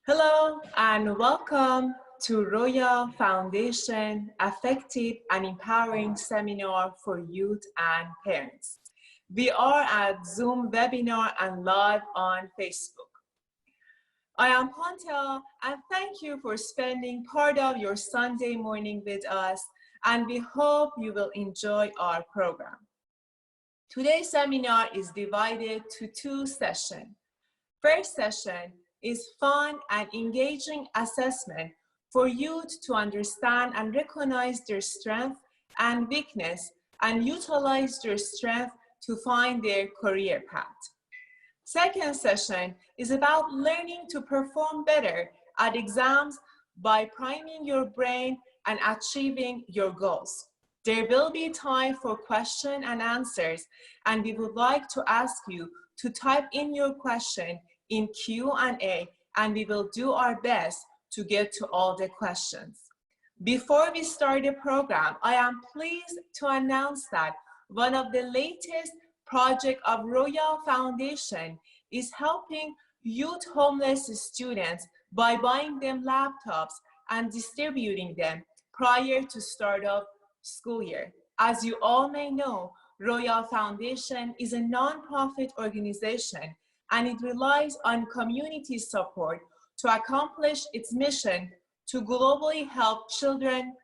Hello and welcome to Roya Foundation Effective and Empowering Seminar for Youth and Parents. We are at Zoom webinar and live on Facebook. I am Pantea and thank you for spending part of your Sunday morning with us, and we hope you will enjoy our program. Today's seminar is divided to two sessions. First session is fun and engaging assessment for youth to understand and recognize their strength and weakness and utilize their strength to find their career path. Second session is about learning to perform better at exams by priming your brain and achieving your goals. There will be time for question and answers, and we would like to ask you to type in your question in Q&A, and we will do our best to get to all the questions. Before we start the program, I am pleased to announce that one of the latest projects of Roya Foundation is helping youth homeless students by buying them laptops and distributing them prior to start of school year. As you all may know, Roya Foundation is a nonprofit organization, and it relies on community support to accomplish its mission to globally help children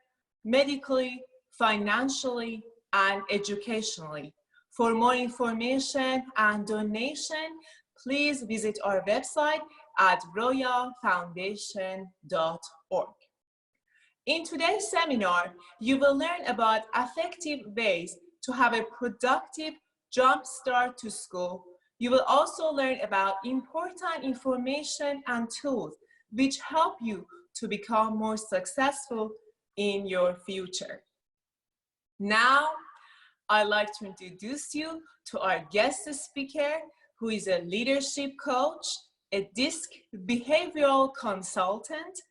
medically, financially, and educationally. For more information and donation, please visit our website at royafoundation.org. In today's seminar, you will learn about effective ways to have a productive jump start to school. You will also learn about important information and tools which help you to become more successful in your future. Now, I'd like to introduce you to our guest speaker, who is a leadership coach, a DISC behavioral consultant,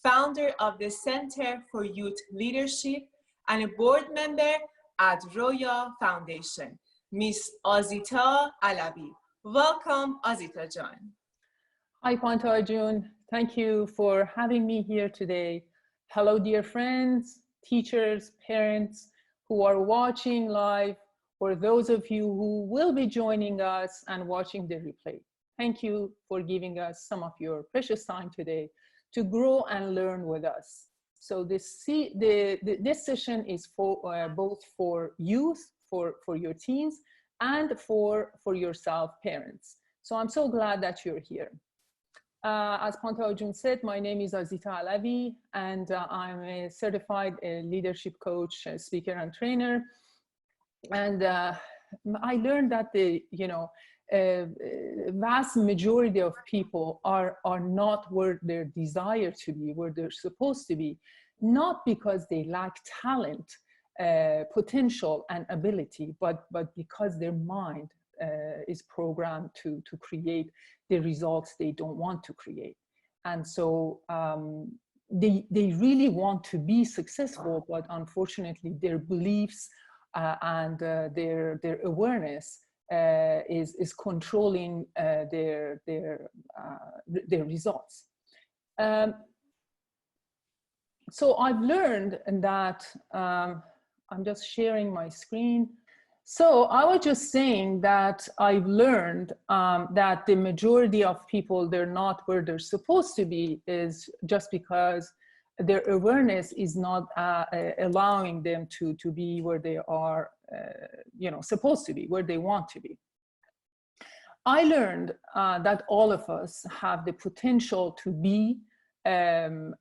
founder of the Center for Youth Leadership, and a board member at Roya Foundation, Miss Azita Alavi. Welcome, Azita Jan. Hi, Pantea June. Thank you for having me here today. Hello, dear friends, teachers, parents who are watching live, or those of you who will be joining us and watching the replay. Thank you for giving us some of your precious time today to grow and learn with us. So this session is for both for youth, for your teens, and for yourself, parents. So I'm so glad that you're here. As Pantea June said, my name is Azita Alavi, and I'm a certified leadership coach, speaker, and trainer. And I learned that the vast majority of people are not where they're desired to be, where they're supposed to be, not because they lack talent, potential, and ability, but because their mind is programmed to create the results they don't want to create. And so they really want to be successful, but unfortunately their beliefs and their awareness is controlling their results. So I've learned that, I'm just sharing my screen. So I was just saying that I've learned that the majority of people, they're not where they're supposed to be, is just because their awareness is not allowing them to be where they are, supposed to be, where they want to be. I learned that all of us have the potential to be and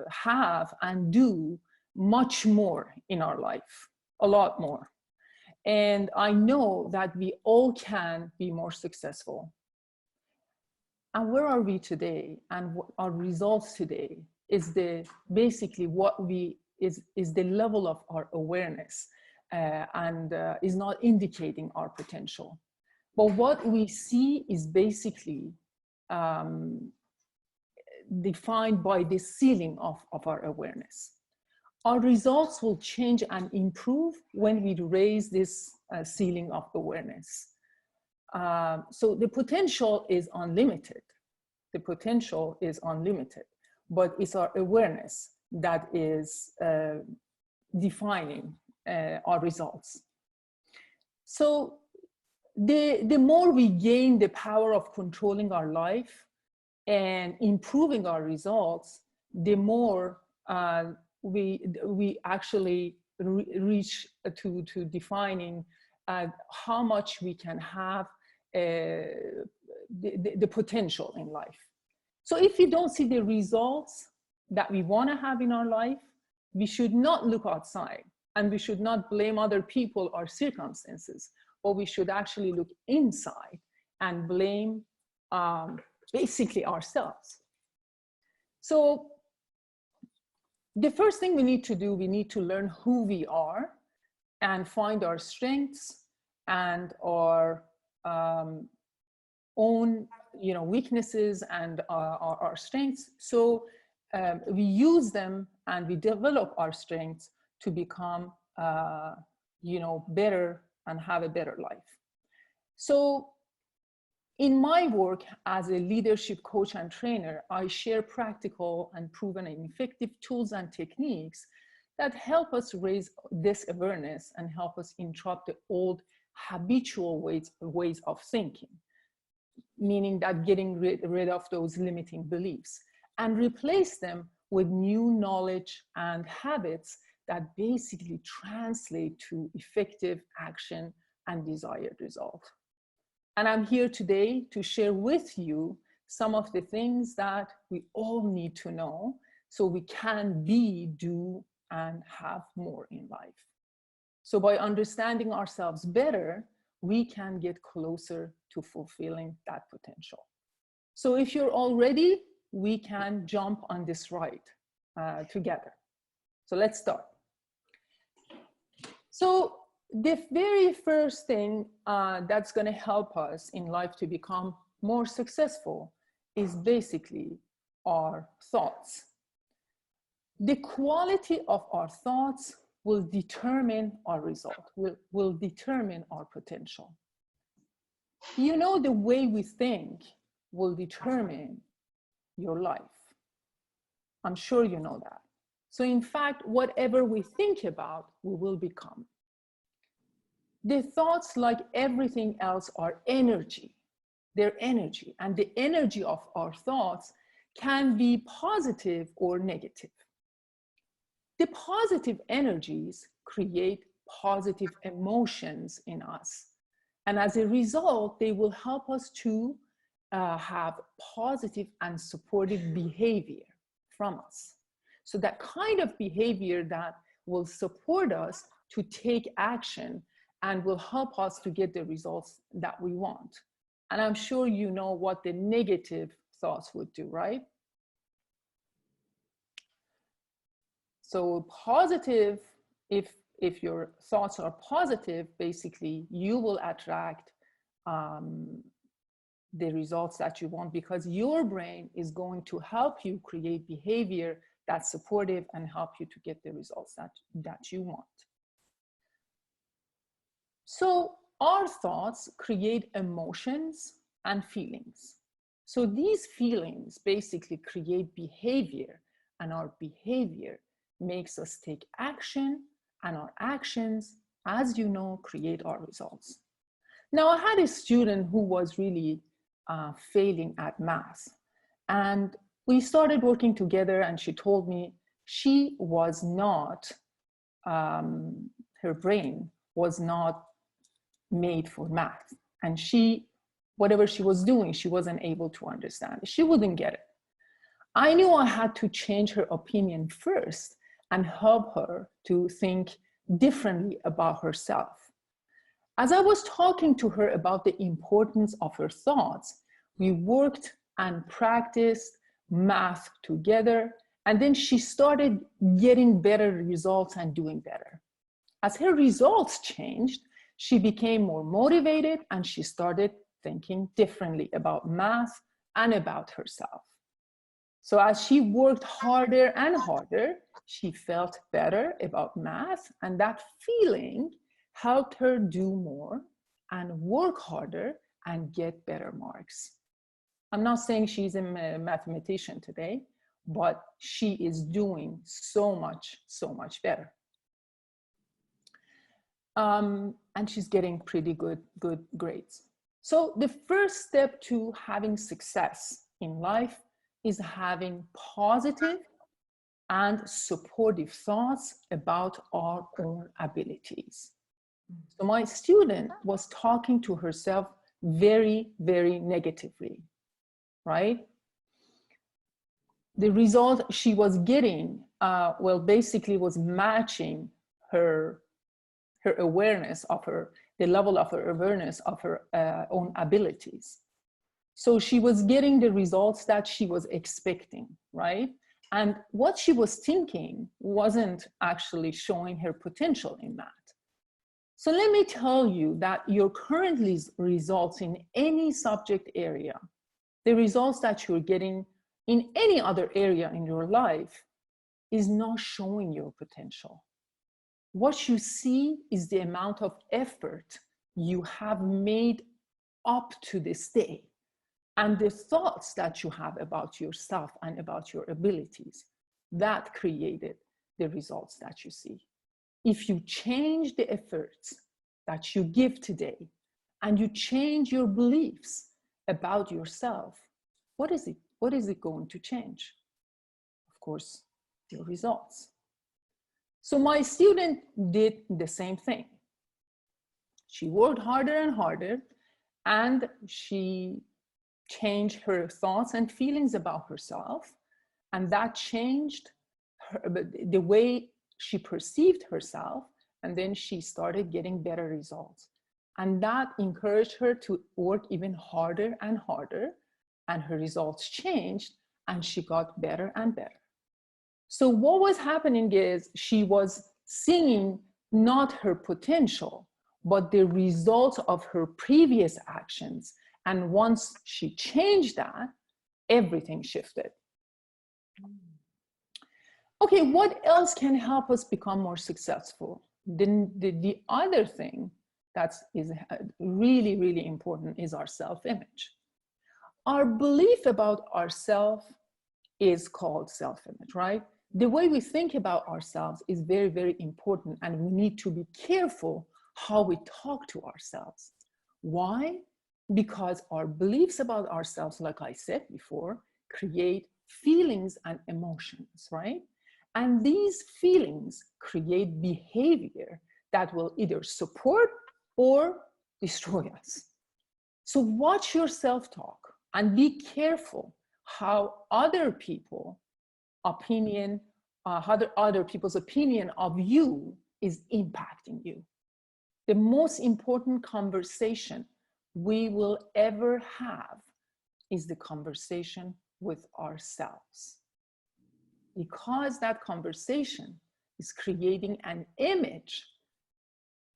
have and do much more in our life, a lot more. And I know that we all can be more successful. And where are we today? And what our results today is basically what is the level of our awareness and is not indicating our potential. But what we see is basically defined by the ceiling of our awareness. Our results will change and improve when we raise this ceiling of awareness. So the potential is unlimited. The potential is unlimited, but it's our awareness that is defining our results. So the more we gain the power of controlling our life and improving our results, the more we actually reach to defining how much we can have the potential in life. So if we don't see the results that we want to have in our life, we should not look outside, and we should not blame other people or circumstances, but we should actually look inside and blame basically ourselves. So the first thing we need to do, we need to learn who we are and find our strengths and our own weaknesses and our strengths. So we use them and we develop our strengths to become better and have a better life. So in my work as a leadership coach and trainer, I share practical and proven and effective tools and techniques that help us raise this awareness and help us interrupt the old habitual ways of thinking, meaning that getting rid of those limiting beliefs and replace them with new knowledge and habits that basically translate to effective action and desired result. And I'm here today to share with you some of the things that we all need to know so we can be, do, and have more in life. So by understanding ourselves better, we can get closer to fulfilling that potential. So if you're all ready, we can jump on this ride together. So let's start. So the very first thing that's going to help us in life to become more successful is basically our thoughts. The quality of our thoughts will determine our result, will determine our potential. The way we think will determine your life. I'm sure you know that. So in fact, whatever we think about, we will become. The thoughts, like everything else, are energy. They're energy, and the energy of our thoughts can be positive or negative. The positive energies create positive emotions in us. And as a result, they will help us to have positive and supportive behavior from us. So that kind of behavior that will support us to take action and will help us to get the results that we want. And I'm sure you know what the negative thoughts would do, right? So positive, if your thoughts are positive, basically you will attract the results that you want, because your brain is going to help you create behavior that's supportive and help you to get the results that you want. So our thoughts create emotions and feelings. So these feelings basically create behavior, and our behavior makes us take action, and our actions, as you know, create our results. Now, I had a student who was really failing at math, and we started working together, and she told me she was not, her brain was not made for math, and whatever she was doing, she wasn't able to understand. She wouldn't get it. I knew I had to change her opinion first and help her to think differently about herself. As I was talking to her about the importance of her thoughts, we worked and practiced math together, and then she started getting better results and doing better. As her results changed, she became more motivated, and she started thinking differently about math and about herself. So as she worked harder and harder, she felt better about math, and that feeling helped her do more and work harder and get better marks. I'm not saying she's a mathematician today, but she is doing so much better. And she's getting pretty good grades. So the first step to having success in life is having positive and supportive thoughts about our own abilities. So my student was talking to herself very, very negatively, right? The result she was getting, well, basically was matching her awareness of the level of her awareness of her own abilities. So she was getting the results that she was expecting, right? And what she was thinking wasn't actually showing her potential in that. So let me tell you that your current results in any subject area, the results that you're getting in any other area in your life, is not showing your potential. What you see is the amount of effort you have made up to this day and the thoughts that you have about yourself and about your abilities that created the results that you see. If you change the efforts that you give today and you change your beliefs about yourself, what is it going to change? Of course, your results. So my student did the same thing. She worked harder and harder, and she changed her thoughts and feelings about herself, and that changed the way she perceived herself, and then she started getting better results. And that encouraged her to work even harder and harder, and her results changed, and she got better and better. So what was happening is she was seeing not her potential, but the results of her previous actions. And once she changed that, everything shifted. Okay, what else can help us become more successful? The other thing that is really, really important is our self-image. Our belief about ourselves is called self-image, right? The way we think about ourselves is very, very important, and we need to be careful how we talk to ourselves. Why? Because our beliefs about ourselves, like I said before, create feelings and emotions, right? And these feelings create behavior that will either support or destroy us. So watch your self-talk and be careful how other people's opinion of you is impacting you. The most important conversation we will ever have is the conversation with ourselves, because that conversation is creating an image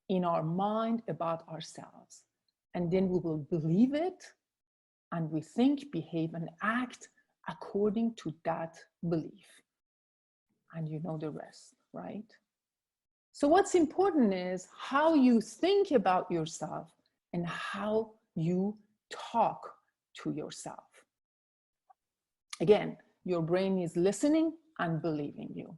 in our mind about ourselves, and then we will believe it, and we think, behave, and act according to that belief. And you know the rest, right? So what's important is how you think about yourself and how you talk to yourself. Again, your brain is listening and believing you.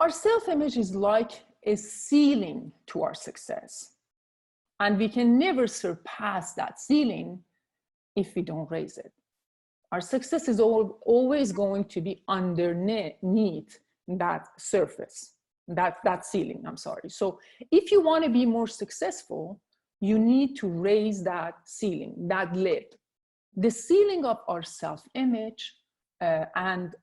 Our self-image is like a ceiling to our success, and we can never surpass that ceiling if we don't raise it. Our success is always going to be underneath that surface, that ceiling, I'm sorry. So if you want to be more successful, you need to raise that ceiling, that lid. The ceiling of our self-image, and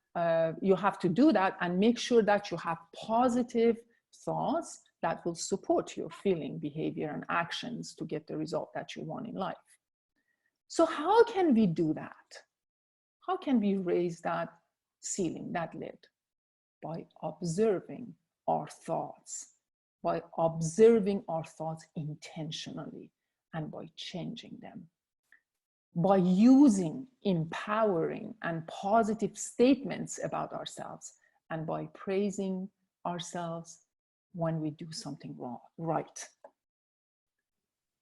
you have to do that and make sure that you have positive thoughts that will support your feeling, behavior, and actions to get the result that you want in life. So how can we do that? How can we raise that ceiling, that lid? By observing our thoughts, by observing our thoughts intentionally, and by changing them. By using empowering and positive statements about ourselves, and by praising ourselves when we do something right.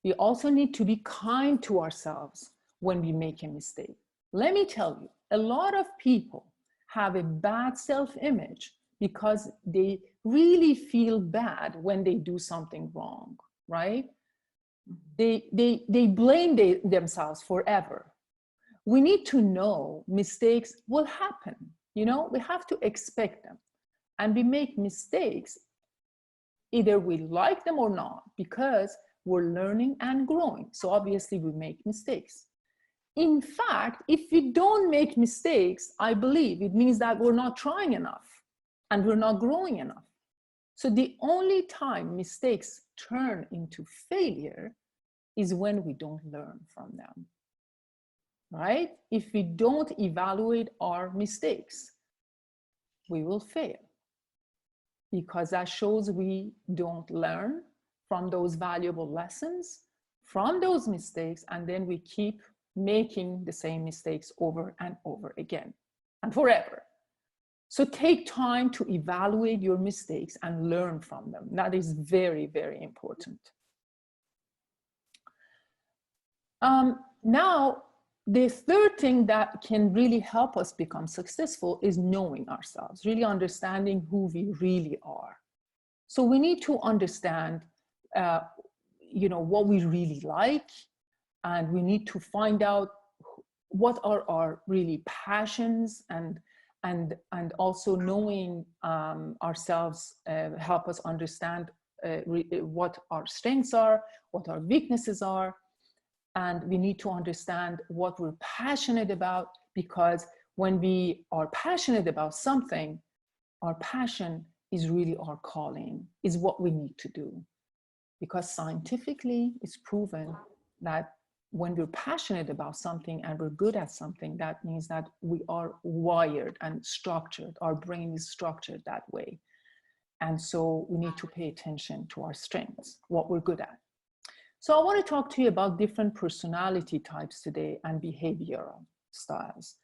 We also need to be kind to ourselves when we make a mistake. Let me tell you, a lot of people have a bad self-image because they really feel bad when they do something wrong, right? They blame themselves forever. We need to know mistakes will happen. You know, we have to expect them. And we make mistakes, either we like them or not, because we're learning and growing. So obviously we make mistakes. In fact, if we don't make mistakes, I believe it means that we're not trying enough and we're not growing enough. So the only time mistakes turn into failure is when we don't learn from them, right? If we don't evaluate our mistakes, we will fail, because that shows we don't learn from those valuable lessons, from those mistakes, and then we keep making the same mistakes over and over again and forever. So take time to evaluate your mistakes and learn from them. That is very, very important. Now, the third thing that can really help us become successful is knowing ourselves, really understanding who we really are. So we need to understand, you know, what we really like, and we need to find out what are our really passions, and also knowing ourselves help us understand what our strengths are, what our weaknesses are. And we need to understand what we're passionate about, because when we are passionate about something, our passion is really our calling, is what we need to do. Because scientifically, it's proven that when we're passionate about something and we're good at something, that means that we are wired and structured. Our brain is structured that way. And so we need to pay attention to our strengths, what we're good at. So I want to talk to you about different personality types today and behavioral styles.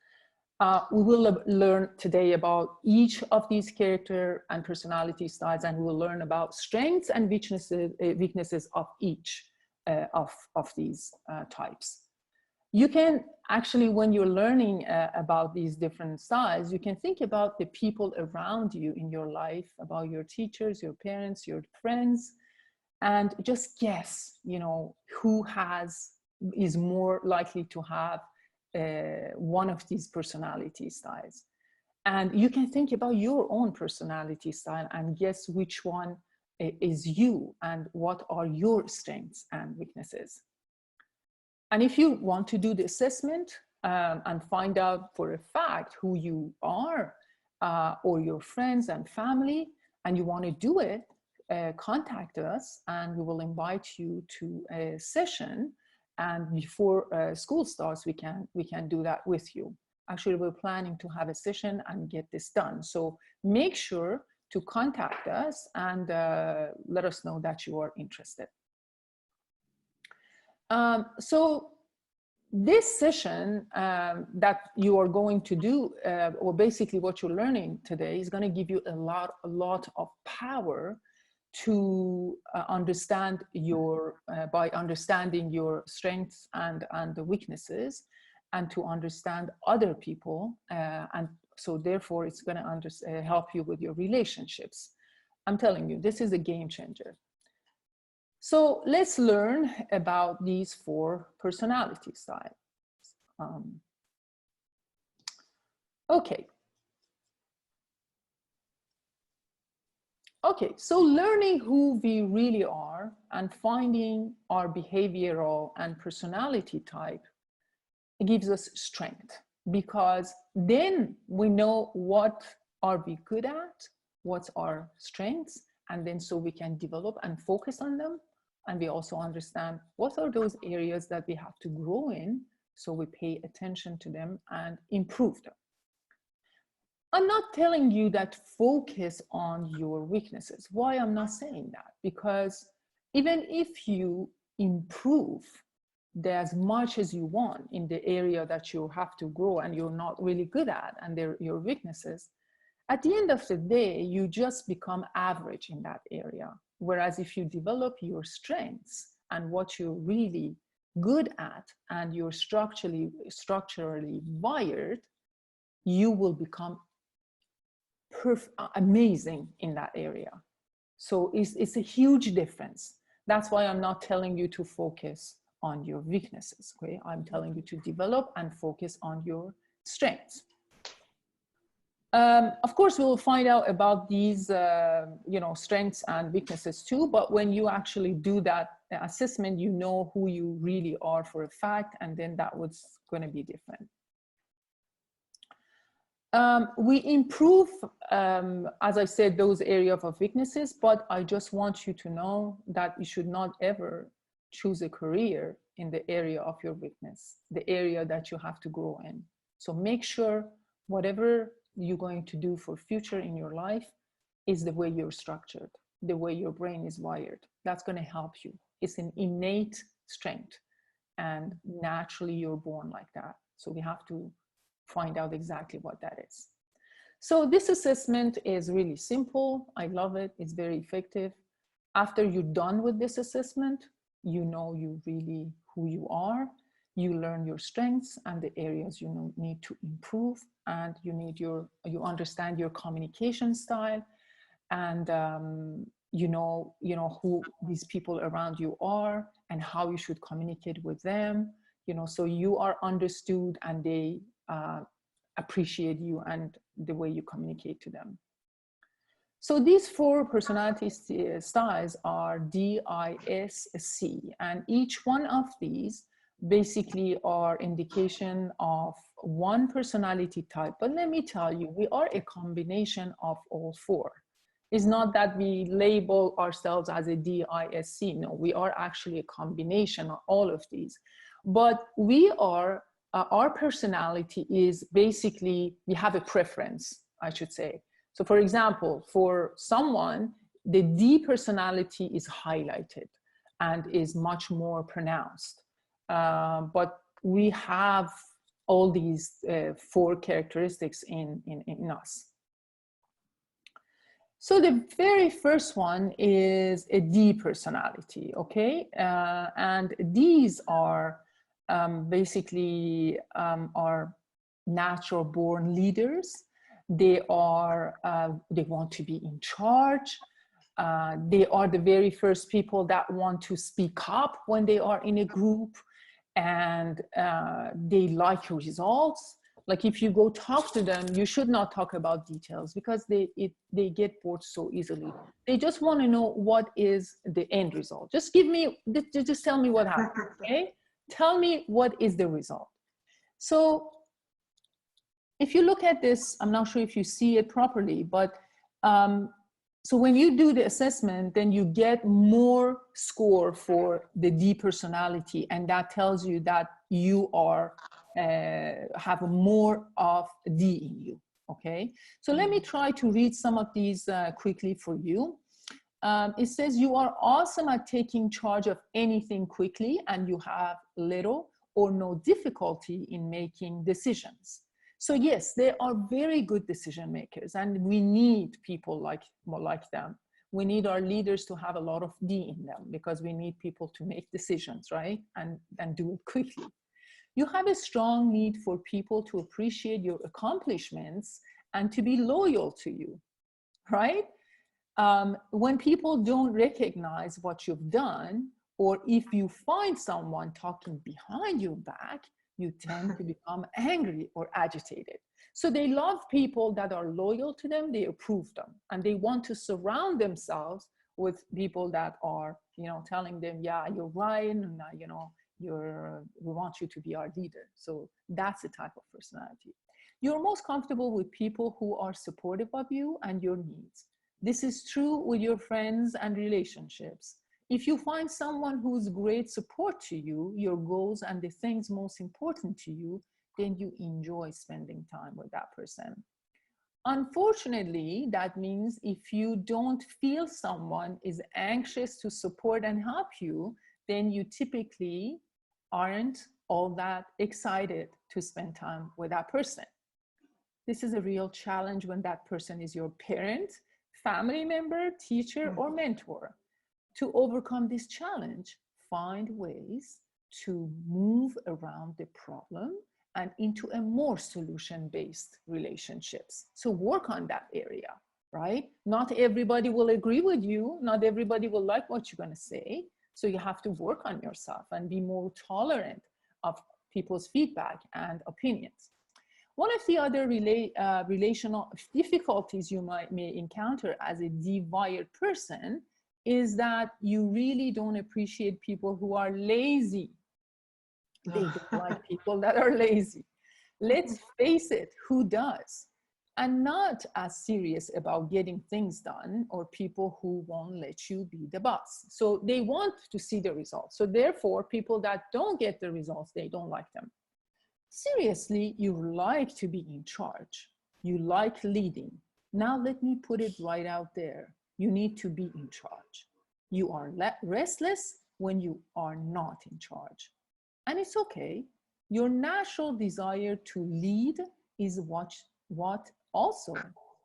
We will learn today about each of these character and personality styles, and we'll learn about strengths and weaknesses of each of these types. You can actually, when you're learning about these different styles, you can think about the people around you in your life, about your teachers, your parents, your friends, and just guess, you know, who is more likely to have one of these personality styles. And you can think about your own personality style and guess which one is you and what are your strengths and weaknesses. And if you want to do the assessment and find out for a fact who you are or your friends and family, and you want to do it, contact us and we will invite you to a session, and before school starts we can do that with you. Actually, we're planning to have a session and get this done, so make sure to contact us and let us know that you are interested. So this session that you are going to do, or basically what you're learning today, is going to give you a lot of power to understand your, by understanding your strengths and the weaknesses, and to understand other people. And so therefore it's going to help you with your relationships. I'm telling you, this is a game changer. So let's learn about these 4 personality styles. Okay. Okay, so learning who we really are and finding our behavioral and personality type, it gives us strength, because then we know what are we good at, what's our strengths, and then so we can develop and focus on them. And we also understand what are those areas that we have to grow in, so we pay attention to them and improve them. I'm not telling you that focus on your weaknesses. Why I'm not saying that? Because even if you improve as much as you want in the area that you have to grow and you're not really good at, and they're your weaknesses, at the end of the day, you just become average in that area. Whereas if you develop your strengths and what you're really good at and you're structurally wired, you will become amazing in that area. So it's a huge difference. That's why I'm not telling you to focus on your weaknesses, okay? I'm telling you to develop and focus on your strengths. Of course, we'll find out about these, strengths and weaknesses too, but when you actually do that assessment, you know who you really are for a fact, and then that was going to be different. We improve, as I said, those areas of weaknesses, but I just want you to know that you should not ever choose a career in the area of your weakness, the area that you have to grow in. So make sure whatever you're going to do for future in your life is the way you're structured, the way your brain is wired. That's going to help you. It's an innate strength, and naturally you're born like that. So we have to find out exactly what that is. So this assessment is really simple. I love it. It's very effective. After you're done with this assessment, you know you really who you are. You learn your strengths and the areas you need to improve, and you understand your communication style, and you know who these people around you are and how you should communicate with them. So you are understood, and they appreciate you and the way you communicate to them. So these 4 personality styles are DISC, and each one of these basically are indication of one personality type. But let me tell you, we are a combination of all 4. It's not that we label ourselves as a DISC. No, we are actually a combination of all of these. But we are, our personality is basically, we have a preference, I should say. So for example, for someone, the D personality is highlighted and is much more pronounced. But we have all these 4 characteristics in us. So the very first one is a D personality, okay? And these are basically are natural born leaders. They want to be in charge. They are the very first people that want to speak up when they are in a group, and they like results. Like if you go talk to them, you should not talk about details because they get bored so easily. They just want to know what is the end result. Just tell me what happened, okay? Tell me what is the result. So if you look at this, I'm not sure if you see it properly, but so when you do the assessment, then you get more score for the D personality, and that tells you that you are have more of D in you, okay? So let me try to read some of these quickly for you. It says you are awesome at taking charge of anything quickly, and you have little or no difficulty in making decisions. So yes, they are very good decision makers, and we need people like them. We need our leaders to have a lot of D in them because we need people to make decisions, right? And do it quickly. You have a strong need for people to appreciate your accomplishments and to be loyal to you, right? When people don't recognize what you've done, or if you find someone talking behind your back, you tend to become angry or agitated. So they love people that are loyal to them, they approve them, and they want to surround themselves with people that are, telling them, yeah, you're right, and we want you to be our leader. So that's the type of personality. You're most comfortable with people who are supportive of you and your needs. This is true with your friends and relationships. If you find someone who's great support to you, your goals and the things most important to you, then you enjoy spending time with that person. Unfortunately, that means if you don't feel someone is anxious to support and help you, then you typically aren't all that excited to spend time with that person. This is a real challenge when that person is your parent, family member, teacher, or mentor. To overcome this challenge, find ways to move around the problem and into a more solution-based relationships. So work on that area, right? Not everybody will agree with you. Not everybody will like what you're going to say. So you have to work on yourself and be more tolerant of people's feedback and opinions. One of the other relational difficulties you may encounter as a D-wired person is that you really don't appreciate people who are lazy. They don't like people that are lazy. Let's face it, who does? And not as serious about getting things done, or people who won't let you be the boss. So they want to see the results. So therefore, people that don't get the results, they don't like them. Seriously, you like to be in charge. You like leading. Now let me put it right out there. You need to be in charge. You are restless when you are not in charge. And it's okay. Your natural desire to lead is what also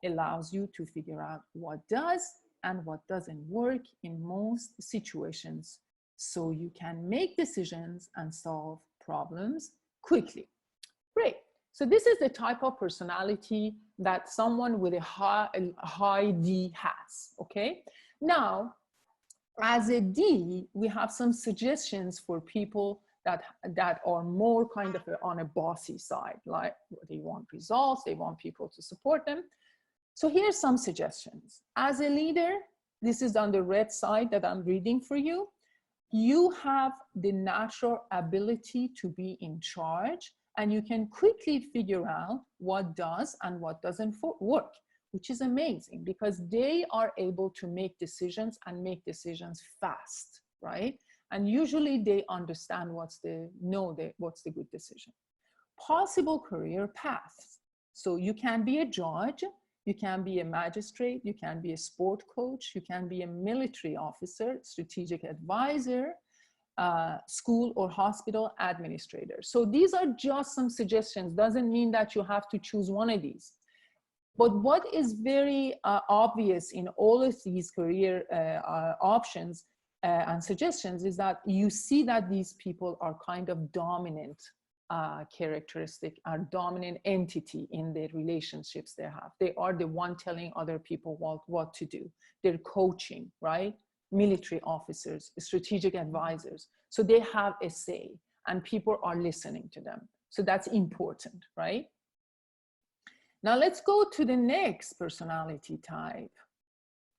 allows you to figure out what does and what doesn't work in most situations, so you can make decisions and solve problems quickly. Great. So this is the type of personality that someone with a high D has, okay? Now, as a D, we have some suggestions for people that are more kind of on a bossy side, like they want results, they want people to support them. So here's some suggestions. As a leader, this is on the red side that I'm reading for you. You have the natural ability to be in charge, and you can quickly figure out what does and what doesn't work, which is amazing because they are able to make decisions and make decisions fast, right? And usually they understand what's the good decision. Possible career paths. So you can be a judge, you can be a magistrate, you can be a sport coach, you can be a military officer, strategic advisor, school or hospital administrator. So these are just some suggestions. Doesn't mean that you have to choose one of these. But what is very obvious in all of these career options and suggestions is that you see that these people are kind of dominant characteristic, are dominant entity in the relationships they have. They are the one telling other people what to do. They're coaching, right? Military officers, strategic advisors. So they have a say and people are listening to them. So that's important, right? Now let's go to the next personality type.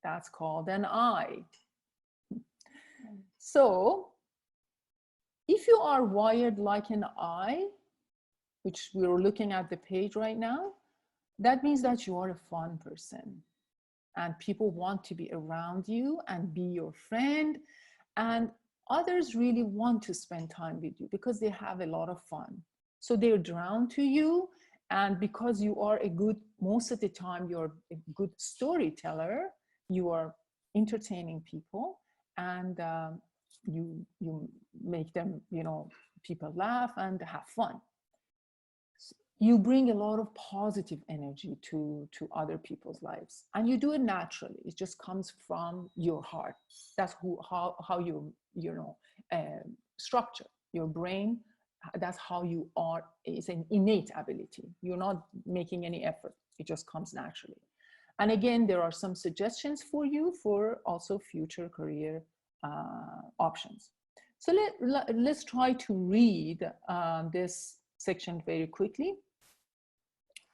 That's called an I. So if you are wired like an I, which we're looking at the page right now, that means that you are a fun person and people want to be around you and be your friend, and others really want to spend time with you because they have a lot of fun. So they're drawn to you, and because you are most of the time, you're a good storyteller, you are entertaining people, and you make them, people laugh and have fun. You bring a lot of positive energy to other people's lives, and you do it naturally. It just comes from your heart. That's how you structure your brain. That's how you are. It's an innate ability. You're not making any effort. It just comes naturally. And again, there are some suggestions for you for also future career options. So let's try to read this section very quickly.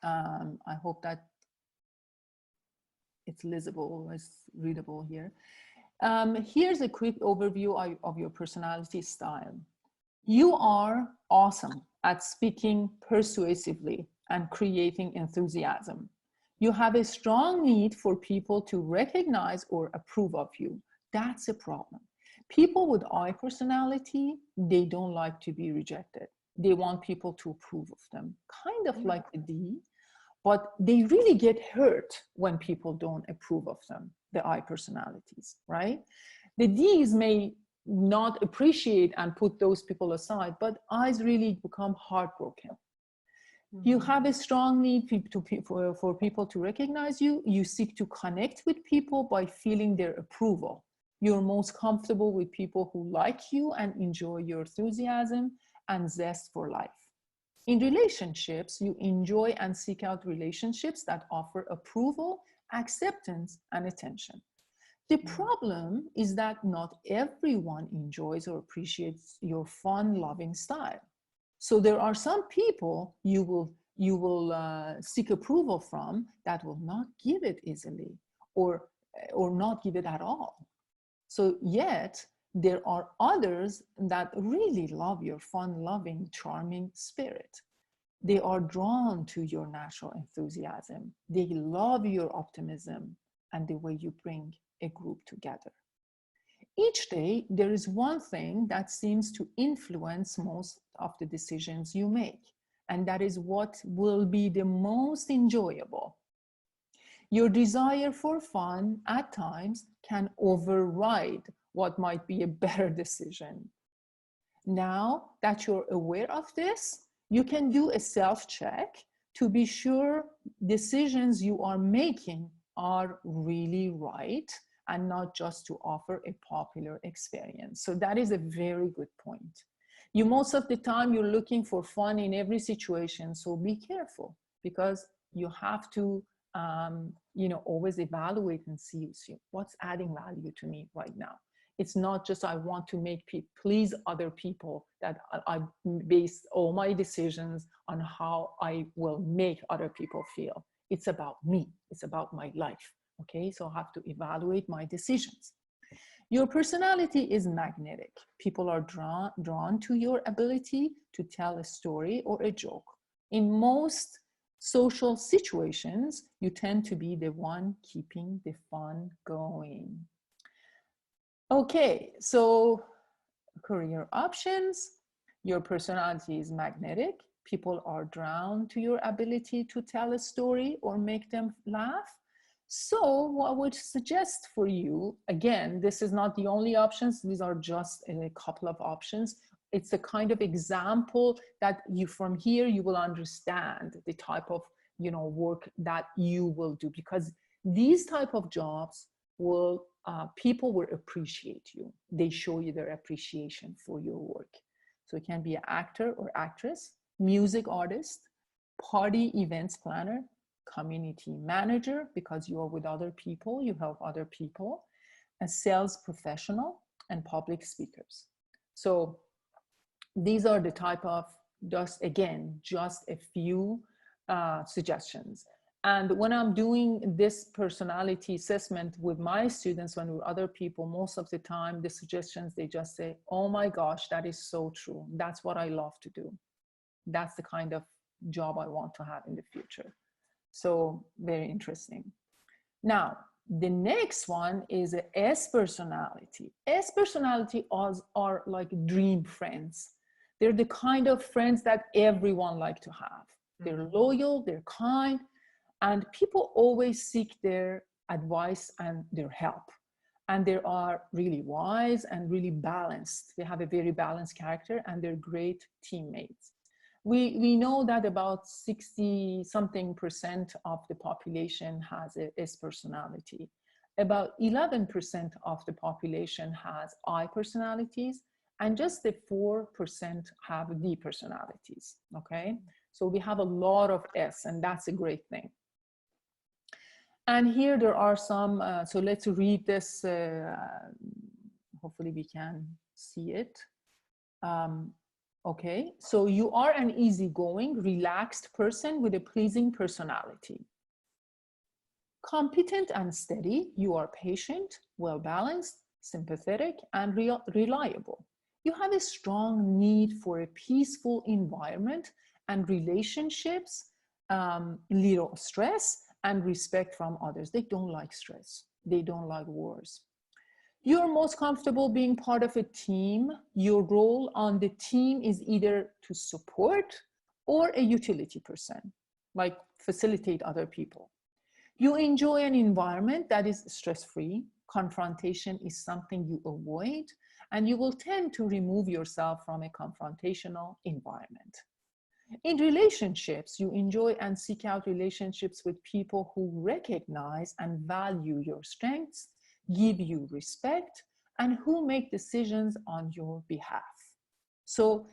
I hope that it's legible, it's readable here. Here's a quick overview of your personality style. You are awesome at speaking persuasively and creating enthusiasm. You have a strong need for people to recognize or approve of you. That's a problem. People with I personality, they don't like to be rejected. They want people to approve of them, kind of like the D, but they really get hurt when people don't approve of them, the I personalities, right? The Ds may not appreciate and put those people aside, but I's really become heartbroken. You have a strong need for people to recognize you. You seek to connect with people by feeling their approval. You're most comfortable with people who like you and enjoy your enthusiasm and zest for life. In relationships, you enjoy and seek out relationships that offer approval, acceptance, and attention. The problem is that not everyone enjoys or appreciates your fun, loving style. So there are some people you will seek approval from that will not give it easily or not give it at all. So yet there are others that really love your fun, loving, charming spirit. They are drawn to your natural enthusiasm. They love your optimism and the way you bring a group together. Each day, there is one thing that seems to influence most of the decisions you make, and that is what will be the most enjoyable. Your desire for fun at times can override what might be a better decision. Now that you're aware of this, you can do a self-check to be sure decisions you are making are really right and not just to offer a popular experience. So that is a very good point. You most of the time you're looking for fun in every situation, so be careful because you have to always evaluate and see what's adding value to me right now. It's not just I want to please other people that I base all my decisions on how I will make other people feel. It's about me. It's about my life. Okay, so I have to evaluate my decisions. Your personality is magnetic. People are drawn to your ability to tell a story or a joke. In most social situations, you tend to be the one keeping the fun going. Okay, so career options. Your personality is magnetic. People are drawn to your ability to tell a story or make them laugh. So what I would suggest for you, again, this is not the only options. These are just a couple of options. It's a kind of example that from here you will understand the type of work that you will do, because these type of jobs will people will appreciate you. They show you their appreciation for your work. So it can be an actor or actress, music artist, party events planner, community manager, because you are with other people, you help other people, a sales professional, and public speakers. So these are the type of, just a few suggestions. And when I'm doing this personality assessment with my students, when with other people, most of the time, the suggestions, they just say, oh my gosh, that is so true. That's what I love to do. That's the kind of job I want to have in the future. So very interesting. Now, the next one is a S personality. S personality are like dream friends. They're the kind of friends that everyone like to have. They're loyal, they're kind, and people always seek their advice and their help. And they are really wise and really balanced. They have a very balanced character and they're great teammates. We know that about 60-something% of the population has a S personality. About 11% of the population has I personalities, and just the 4% have D personalities, okay? So we have a lot of S, and that's a great thing. And here there are some, so let's read this, hopefully we can see it. Okay, so you are an easygoing, relaxed person with a pleasing personality. Competent and steady, you are patient, well-balanced, sympathetic, and reliable. You have a strong need for a peaceful environment and relationships, little stress, and respect from others. They don't like stress. They don't like wars. You're most comfortable being part of a team. Your role on the team is either to support or a utility person, like facilitate other people. You enjoy an environment that is stress-free. Confrontation is something you avoid, and you will tend to remove yourself from a confrontational environment. In relationships, you enjoy and seek out relationships with people who recognize and value your strengths, give you respect, and who make decisions on your behalf. So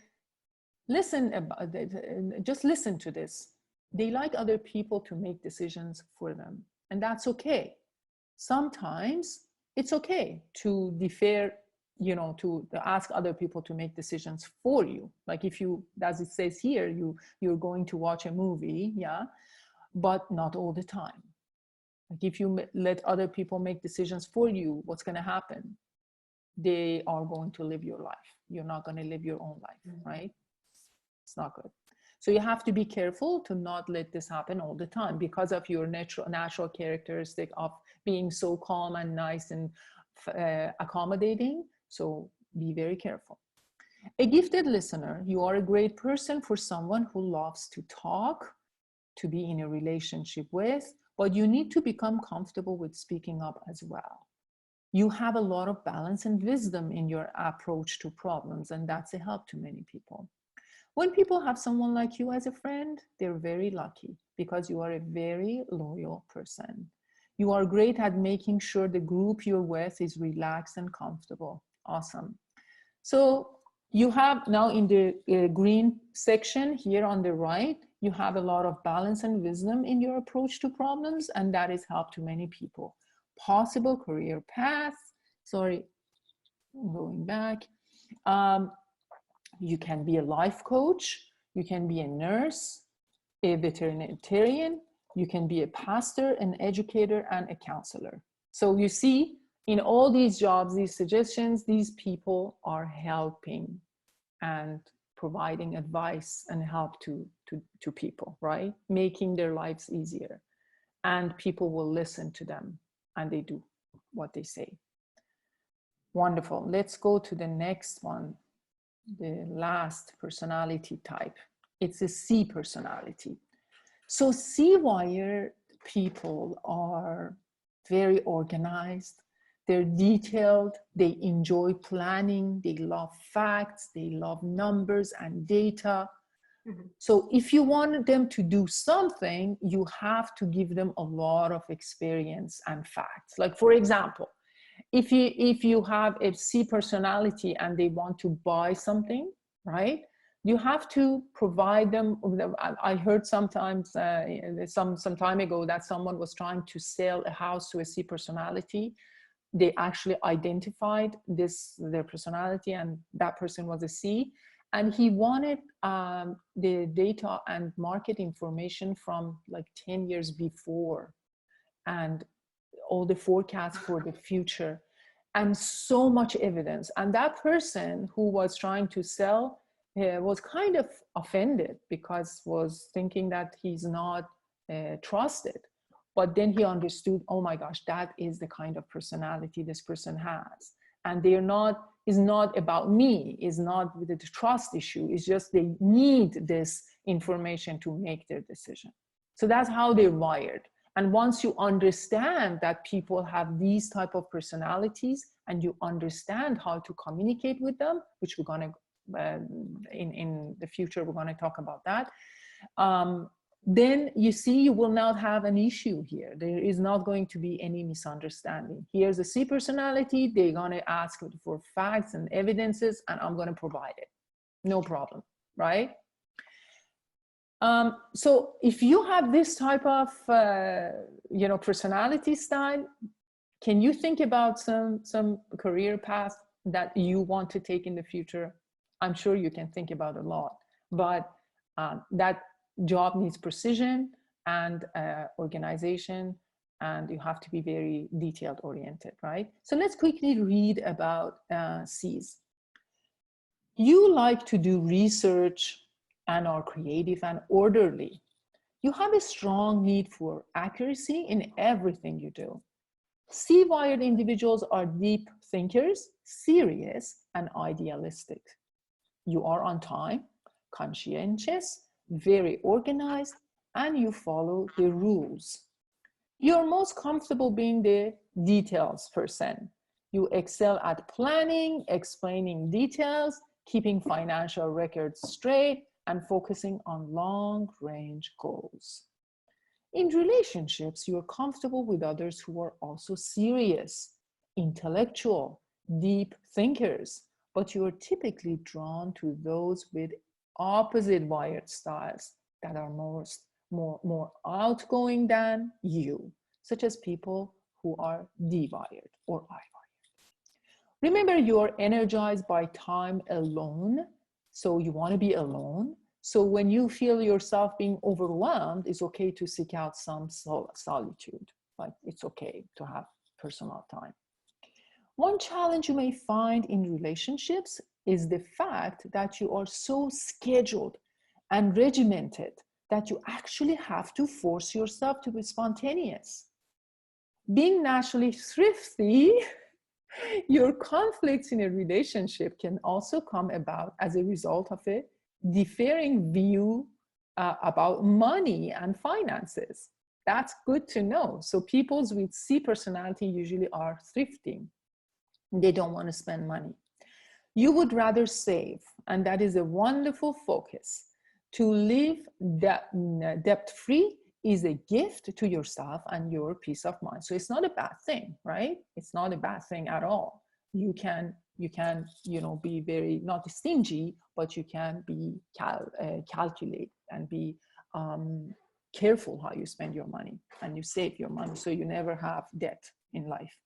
just listen to this. They like other people to make decisions for them, and that's okay. Sometimes it's okay to defer, to ask other people to make decisions for you. Like if you, as it says here, you're going to watch a movie, yeah, but not all the time. Like if you let other people make decisions for you, what's going to happen? They are going to live your life. You're not going to live your own life, right? It's not good. So you have to be careful to not let this happen all the time because of your natural characteristic of being so calm and nice and accommodating. So be very careful. A gifted listener, you are a great person for someone who loves to talk, to be in a relationship with, but you need to become comfortable with speaking up as well. You have a lot of balance and wisdom in your approach to problems, and that's a help to many people. When people have someone like you as a friend, they're very lucky because you are a very loyal person. You are great at making sure the group you're with is relaxed and comfortable. Awesome. So you have now in the green section here on the right, you have a lot of balance and wisdom in your approach to problems, and that is help to many people. Possible career path, sorry, going back. You can be a life coach, you can be a nurse, a veterinarian, you can be a pastor, an educator, and a counselor. So you see, in all these jobs, these suggestions, these people are helping and providing advice and help to people, right? Making their lives easier. And people will listen to them, and they do what they say. Wonderful. Let's go to the next one. The last personality type. It's a C personality. So C-wired people are very organized, they're detailed, they enjoy planning, they love facts, they love numbers and data. So if you want them to do something, you have to give them a lot of experience and facts. Like for example, if you have a C personality and they want to buy something, right? You have to provide them. I heard sometimes some time ago that someone was trying to sell a house to a C personality. They actually identified their personality, and that person was a C. And he wanted the data and market information from like 10 years before, and all the forecasts for the future, and so much evidence. And that person who was trying to sell was kind of offended because was thinking that he's not trusted. But then he understood, oh my gosh, that is the kind of personality this person has. And is not about me, is not with the trust issue, it's just they need this information to make their decision. So that's how they're wired. And once you understand that people have these type of personalities and you understand how to communicate with them, which we're going to, in the future, we're going to talk about that, then you see you will not have an issue here. There is not going to be any misunderstanding. Here's a C personality, they're going to ask for facts and evidences, and I'm going to provide it. No problem, right? So if you have this type of personality style, can you think about some career path that you want to take in the future? I'm sure you can think about a lot, but that job needs precision and organization, and you have to be very detailed oriented, right? So let's quickly read about C's. You like to do research and are creative and orderly. You have a strong need for accuracy in everything you do. C-wired individuals are deep thinkers, serious, and idealistic. You are on time, conscientious, very organized, and you follow the rules. You're most comfortable being the details person. You excel at planning, explaining details, keeping financial records straight, and focusing on long-range goals. In relationships, you're comfortable with others who are also serious, intellectual, deep thinkers, but you're typically drawn to those with opposite wired styles that are more outgoing than you, such as people who are D-wired or I-wired. Remember, you're energized by time alone, so you want to be alone. So when you feel yourself being overwhelmed, it's okay to seek out some solitude. Like, it's okay to have personal time. One challenge you may find in relationships is the fact that you are so scheduled and regimented that you actually have to force yourself to be spontaneous. Being naturally thrifty, your conflicts in a relationship can also come about as a result of a differing view about money and finances. That's good to know. So people with C personality usually are thrifting. They don't want to spend money. You would rather save, and that is a wonderful focus. To live debt-free is a gift to yourself and your peace of mind. So it's not a bad thing, right? It's not a bad thing at all. You can be very, not stingy, but you can be calculate and be careful how you spend your money, and you save your money so you never have debt in life.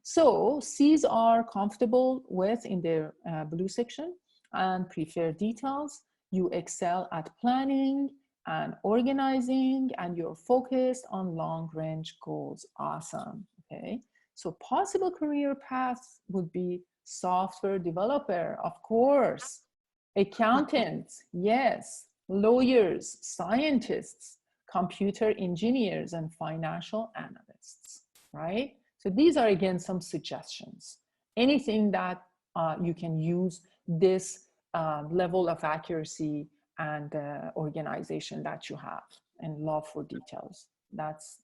So C's are comfortable with in their blue section and prefer details. You excel at planning and organizing, and you're focused on long-range goals. Awesome. Okay. So possible career paths would be software developer, of course, accountants, yes, lawyers, scientists, computer engineers, and financial analysts, right? So these are, again, some suggestions. Anything that you can use this level of accuracy and organization that you have, and love for details. That's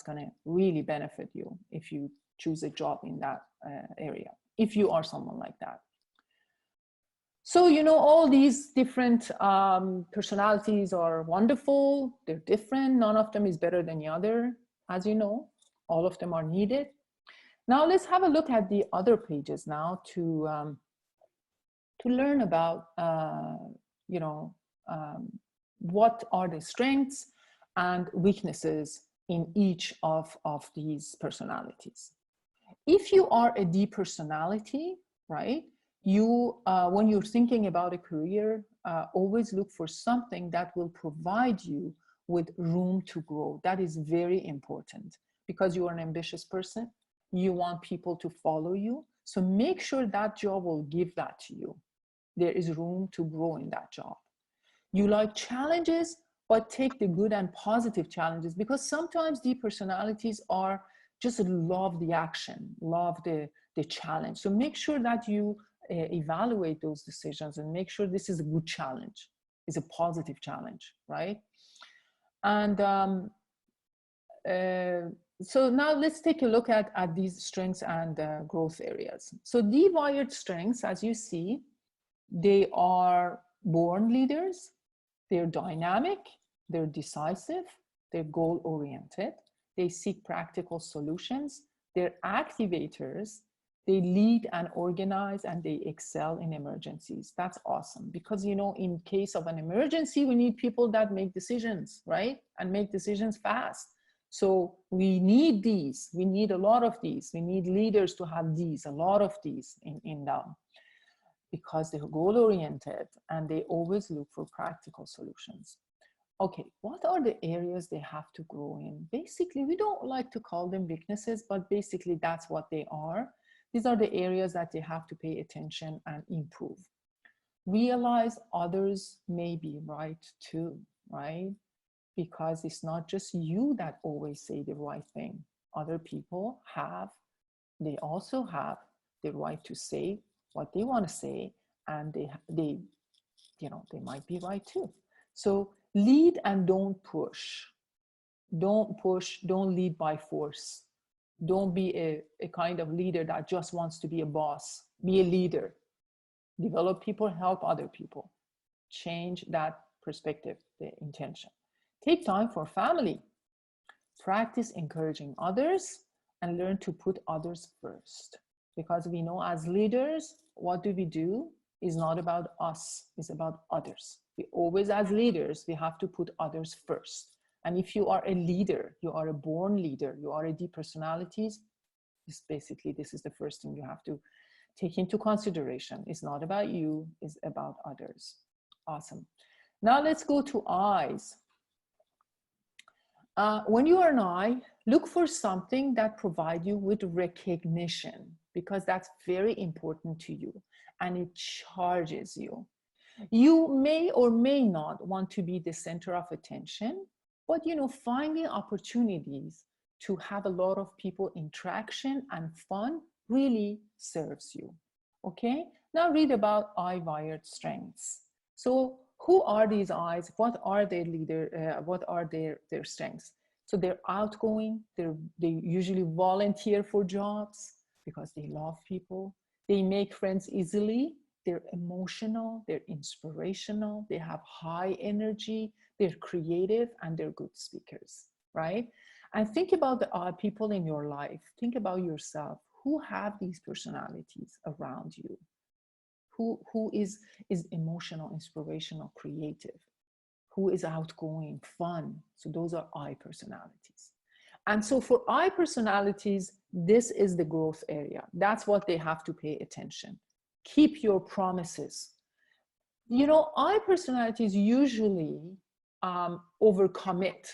going to really benefit you if you choose a job in that area, if you are someone like that. So, all these different personalities are wonderful. They're different. None of them is better than the other. As you know, all of them are needed. Now let's have a look at the other pages now to learn about, what are the strengths and weaknesses in each of these personalities. If you are a D personality, right, you, when you're thinking about a career, always look for something that will provide you with room to grow. That is very important because you are an ambitious person. You want people to follow you. So make sure that job will give that to you. There is room to grow in that job. You like challenges, but take the good and positive challenges, because sometimes the personalities are just love the action, love the challenge. So make sure that you evaluate those decisions and make sure this is a good challenge, is a positive challenge, right? And so now let's take a look at these strengths and growth areas. So D-wired strengths, as you see, they are born leaders, they're dynamic, they're decisive, they're goal-oriented, they seek practical solutions, they're activators, they lead and organize, and they excel in emergencies. That's awesome, because in case of an emergency, we need people that make decisions, right? And make decisions fast. So we need these, we need a lot of these, we need leaders to have these, a lot of these in them, because they're goal-oriented and they always look for practical solutions. Okay, what are the areas they have to grow in? Basically, we don't like to call them weaknesses, but basically that's what they are. These are the areas that they have to pay attention and improve. Realize others may be right too, right? Because it's not just you that always say the right thing. Other people they also have the right to say what they want to say, and they might be right too. So lead and don't push. Don't push, don't lead by force. Don't be a kind of leader that just wants to be a boss. Be a leader. Develop people, help other people. Change that perspective, the intention. Take time for family. Practice encouraging others and learn to put others first. because we know as leaders, what do we do is not about us, it's about others. We always, as leaders, we have to put others first. And if you are a leader, you are a born leader, you are a deep personalities, this is the first thing you have to take into consideration. It's not about you, it's about others. Awesome. Now let's go to I's. When you are an I, look for something that provides you with recognition, because that's very important to you and it charges you. You may or may not want to be the center of attention, but finding opportunities to have a lot of people interaction and fun really serves you. Okay, now read about I-wired strengths. So who are these I's? What are their what are their strengths? So they're outgoing, they usually volunteer for jobs because they love people. They make friends easily. They're emotional, they're inspirational, they have high energy, they're creative, and they're good speakers, right? And think about the people in your life. Think about yourself. Who have these personalities around you? Who is emotional, inspirational, creative? Who is outgoing, fun? So those are I personalities. And so for I personalities, this is the growth area. That's what they have to pay attention. Keep your promises. I personalities usually overcommit,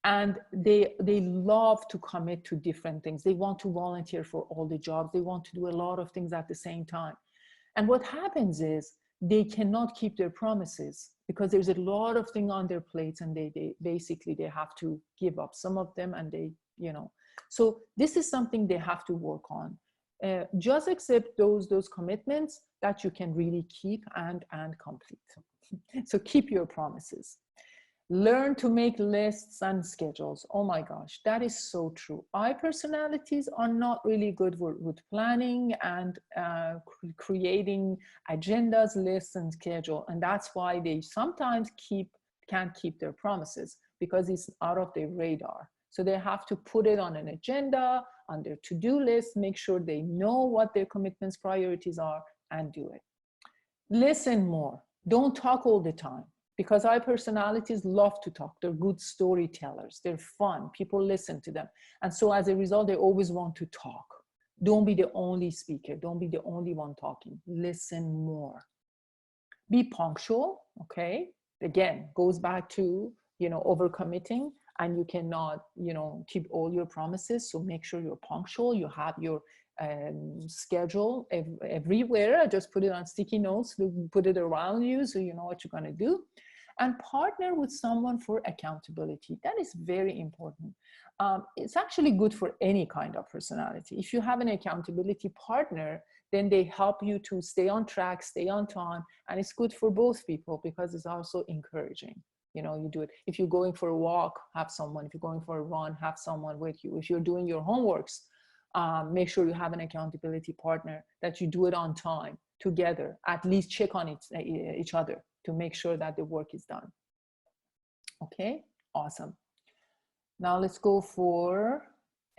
and they love to commit to different things. They want to volunteer for all the jobs. They want to do a lot of things at the same time. And what happens is they cannot keep their promises because there's a lot of things on their plates, and they basically have to give up some of them, and so this is something they have to work on. Just accept those commitments that you can really keep and complete. So keep your promises. Learn to make lists and schedules. Oh my gosh, that is so true. I personalities are not really good with planning and creating agendas, lists, and schedule. And that's why they sometimes can't keep their promises, because it's out of their radar. So they have to put it on an agenda, on their to-do list, make sure they know what their commitments, priorities are, and do it. Listen more. Don't talk all the time, because I personalities love to talk. They're good storytellers. They're fun. People listen to them. And so as a result, they always want to talk. Don't be the only speaker. Don't be the only one talking. Listen more. Be punctual, okay? Again, goes back to, overcommitting, and you cannot, keep all your promises. So make sure you're punctual. You have your schedule everywhere. Just put it on sticky notes, put it around you so you know what you're going to do. And partner with someone for accountability. That is very important. It's actually good for any kind of personality. If you have an accountability partner, then they help you to stay on track, stay on time, and it's good for both people because it's also encouraging. You do it. If you're going for a walk, have someone. If you're going for a run, have someone with you. If you're doing your homeworks, make sure you have an accountability partner, that you do it on time together. At least check on each other to make sure that the work is done. Okay, awesome. Now let's go for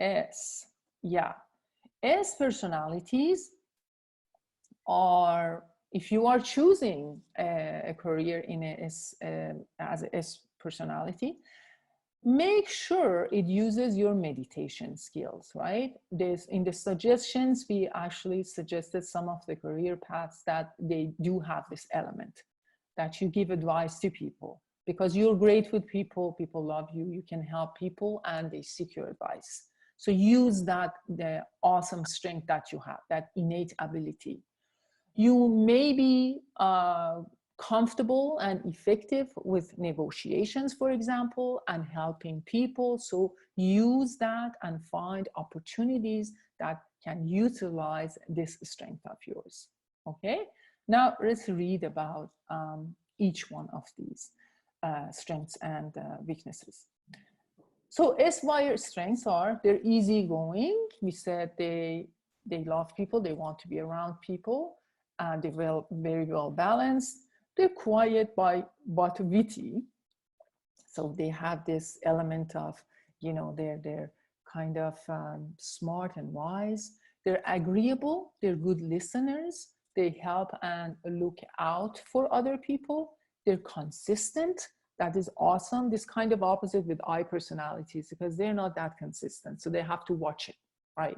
S. Yeah, S personalities are, if you are choosing a career in as an S personality, make sure it uses your meditation skills, right? In the suggestions, we actually suggested some of the career paths that they do have this element, that you give advice to people because you're great with people, people love you, you can help people, and they seek your advice. So use that, the awesome strength that you have, that innate ability. You may be comfortable and effective with negotiations, for example, and helping people. So use that and find opportunities that can utilize this strength of yours. Okay, now let's read about each one of these strengths and weaknesses. So S-wire strengths are, they're easygoing. We said they love people, they want to be around people. They're very well balanced. They're quiet but witty. So they have this element of, they're kind of smart and wise. They're agreeable, they're good listeners, they help and look out for other people, they're consistent. That is awesome. This kind of opposite with I personalities, because they're not that consistent. So they have to watch it, right?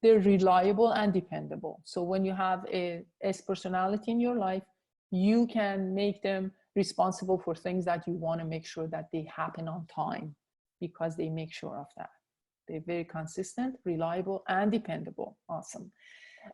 They're reliable and dependable. So when you have a S personality in your life, you can make them responsible for things that you want to make sure that they happen on time, because they make sure of that. They're very consistent, reliable, and dependable. Awesome.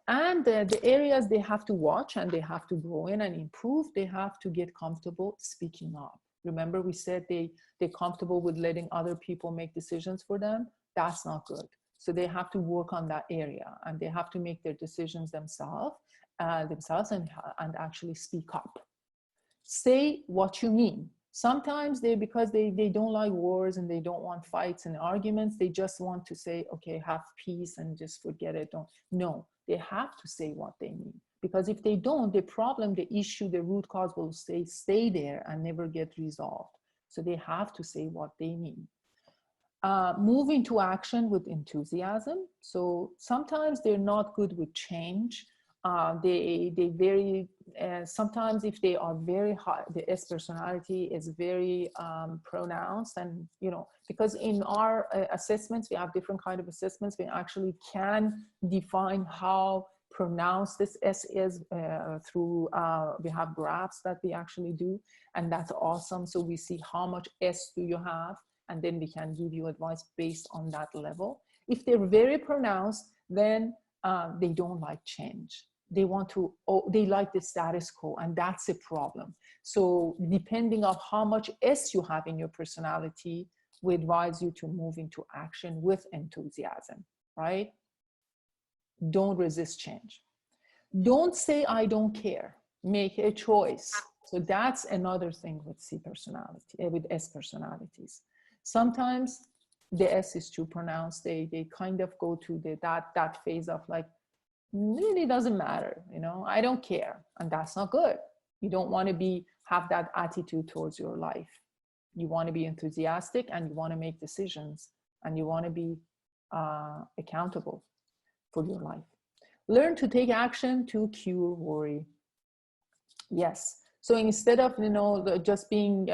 And the areas they have to watch and they have to grow in and improve, they have to get comfortable speaking up. Remember, we said they're comfortable with letting other people make decisions for them. That's not good. So they have to work on that area, and they have to make their decisions themselves and actually speak up. Say what you mean. Sometimes because they don't like wars and they don't want fights and arguments, they just want to say, okay, have peace and just forget it. No, they have to say what they mean. Because if they don't, the problem, the issue, the root cause will stay there and never get resolved. So they have to say what they mean. Move into action with enthusiasm. So sometimes they're not good with change. Sometimes if they are very high, the S personality is very pronounced, and because in our assessments, we have different kind of assessments, we actually can define how pronounced this S is through, we have graphs that we actually do, and that's awesome. So we see how much S do you have, and then we can give you advice based on that level. If they're very pronounced, then they don't like change. They like the status quo, and that's a problem. So depending on how much S you have in your personality, we advise you to move into action with enthusiasm, right? Don't resist change. Don't say, I don't care. Make a choice. So that's another thing with C personality, with S personalities. Sometimes the S is too pronounced. They kind of go to that phase of like, really doesn't matter, I don't care, and that's not good. You don't want to have that attitude towards your life. You want to be enthusiastic, and you want to make decisions, and you want to be accountable for your life. Learn to take action to cure worry. Yes. So instead of just being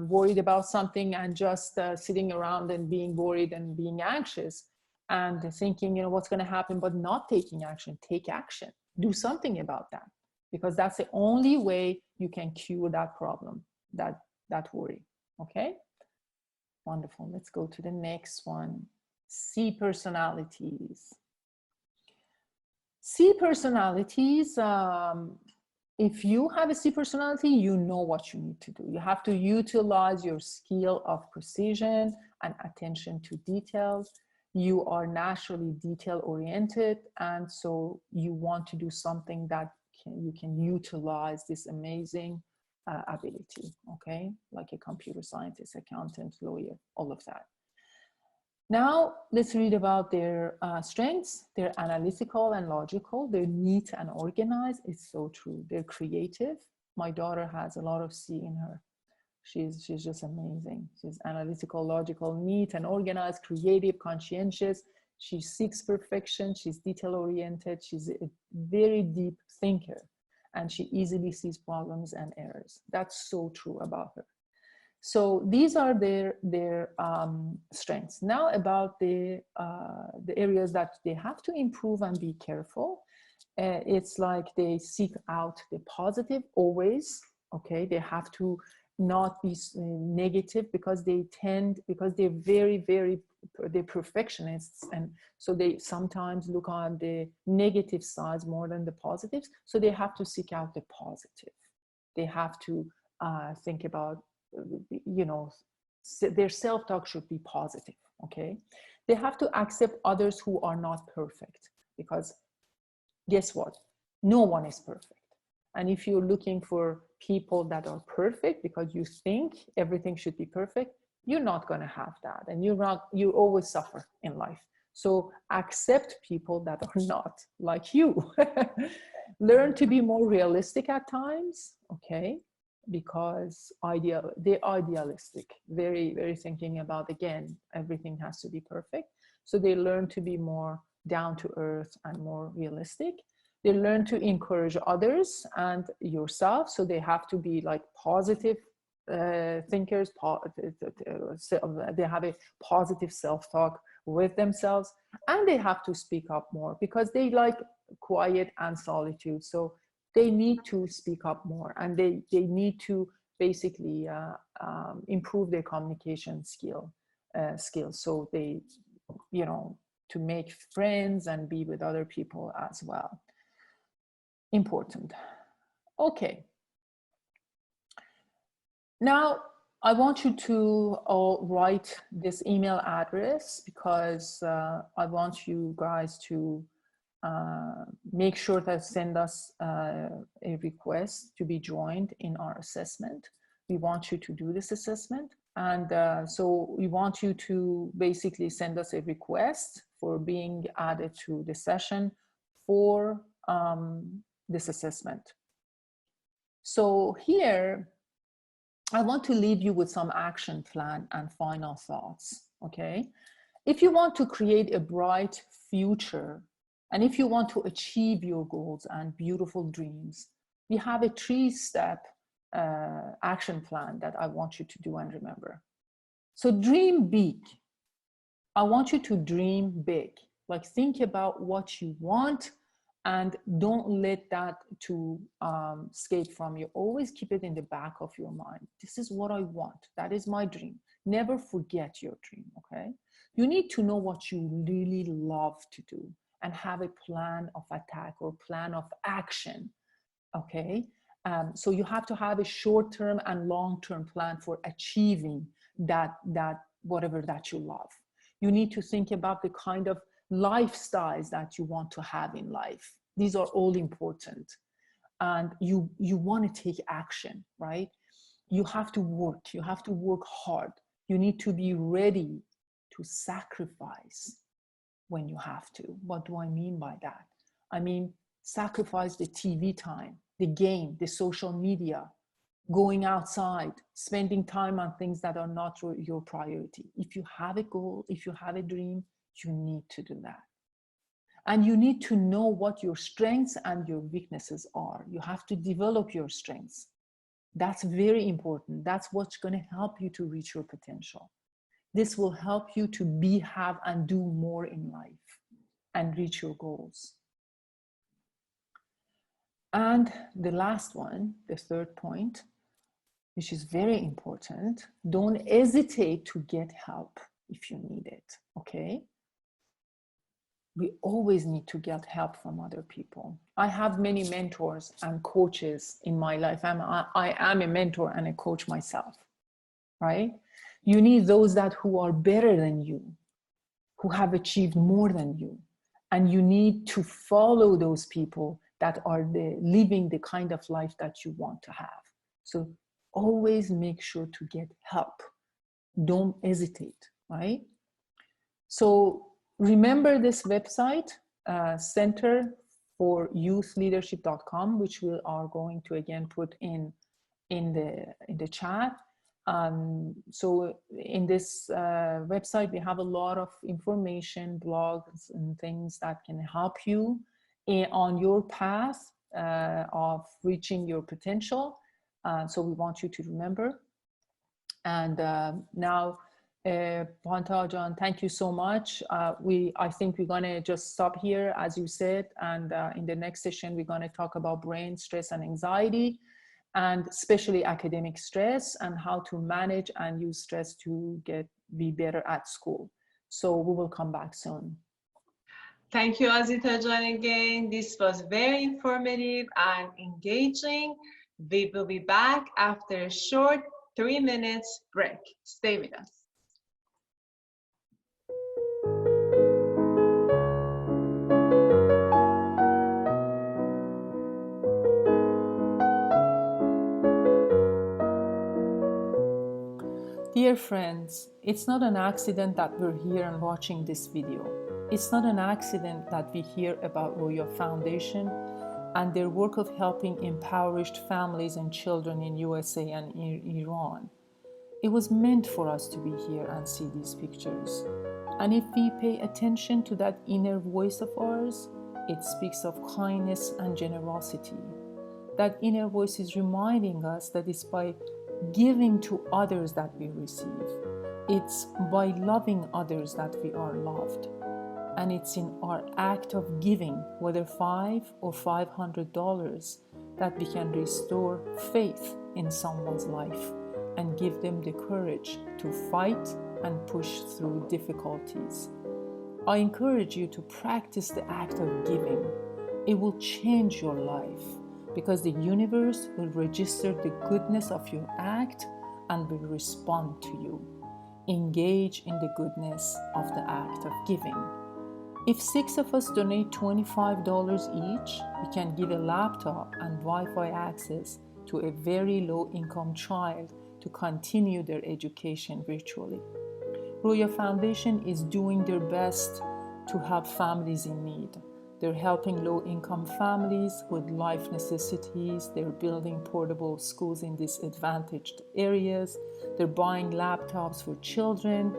worried about something and just sitting around and being worried and being anxious and thinking, what's going to happen, but not taking action, take action. Do something about that, because that's the only way you can cure that problem, that worry. Okay? Wonderful. Let's go to the next one. C personalities. C personalities, if you have a C personality, you know what you need to do. You have to utilize your skill of precision and attention to details. You are naturally detail oriented, and so you want to do something that you can utilize this amazing ability, okay? Like a computer scientist, accountant, lawyer, all of that. Now, let's read about their strengths. They're analytical and logical. They're neat and organized. It's so true. They're creative. My daughter has a lot of C in her. She's just amazing. She's analytical, logical, neat and organized, creative, conscientious. She seeks perfection. She's detail-oriented. She's a very deep thinker, and she easily sees problems and errors. That's so true about her. So these are their strengths. Now about the areas that they have to improve and be careful. It's like they seek out the positive always. Okay, they have to not be negative, because they're they're perfectionists, and so they sometimes look on the negative sides more than the positives. So they have to seek out the positive. They have to think about, their self-talk should be positive. Okay, they have to accept others who are not perfect, because guess what, no one is perfect. And if you're looking for people that are perfect because you think everything should be perfect, you're not going to have that, and you always suffer in life. So accept people that are not like you. Learn to be more realistic at times, okay? Because they're idealistic, very, very thinking about, again, everything has to be perfect. So they learn to be more down to earth and more realistic. They learn to encourage others and yourself. So they have to be like positive thinkers. They have a positive self-talk with themselves, and they have to speak up more because they like quiet and solitude. So they need to speak up more, and they need to basically improve their communication skills. So they, to make friends and be with other people as well. Important. Okay. Now, I want you to all write this email address because I want you guys to make sure to send us a request to be joined in our assessment. We want you to do this assessment. And so we want you to basically send us a request for being added to the session for this assessment. So here, I want to leave you with some action plan and final thoughts, okay? If you want to create a bright future, and if you want to achieve your goals and beautiful dreams, we have a 3-step action plan that I want you to do and remember. So dream big. I want you to dream big. Like, think about what you want and don't let that to escape from you. Always keep it in the back of your mind. This is what I want. That is my dream. Never forget your dream, okay? You need to know what you really love to do and have a plan of attack or plan of action, okay? So you have to have a short-term and long-term plan for achieving that whatever that you love. You need to think about the kind of lifestyles that you want to have in life. These are all important. And you want to take action, right? You have to work hard. You need to be ready to sacrifice when you have to. What do I mean by that? I mean, sacrifice the TV time, the game, the social media, going outside, spending time on things that are not your priority. If you have a goal, if you have a dream, you need to do that. And you need to know what your strengths and your weaknesses are. You have to develop your strengths. That's very important. That's what's going to help you to reach your potential. This will help you to have, and do more in life and reach your goals. And the last one, the 3rd point, which is very important, don't hesitate to get help if you need it, okay? We always need to get help from other people. I have many mentors and coaches in my life. I am a mentor and a coach myself, right? You need those who are better than you, who have achieved more than you. And you need to follow those people that are living the kind of life that you want to have. So always make sure to get help. Don't hesitate, right? So remember this website, centerforyouthleadership.com, which we are going to again put in the chat. So in this website, we have a lot of information, blogs and things that can help you on your path of reaching your potential. So we want you to remember. And now, Pantea John, thank you so much. I think we're gonna just stop here, as you said, and in the next session, we're gonna talk about brain stress and anxiety, and especially academic stress, and how to manage and use stress to be better at school. So we will come back soon. Thank you, Azita John, again. This was very informative and engaging. We will be back after a short 3 minutes break. Stay with us. Dear friends, it's not an accident that we're here and watching this video. It's not an accident that we hear about Roya Foundation and their work of helping impoverished families and children in USA and in Iran. It was meant for us to be here and see these pictures. And if we pay attention to that inner voice of ours, it speaks of kindness and generosity. That inner voice is reminding us that it's by giving to others that we receive. It's by loving others that we are loved. And it's in our act of giving, whether $5 or $500, that we can restore faith in someone's life and give them the courage to fight and push through difficulties. I encourage you to practice the act of giving. It will change your life because the universe will register the goodness of your act and will respond to you. Engage in the goodness of the act of giving. If 6 of us donate $25 each, we can give a laptop and Wi-Fi access to a very low-income child to continue their education virtually. Roya Foundation is doing their best to help families in need. They're helping low-income families with life necessities. They're building portable schools in disadvantaged areas. They're buying laptops for children.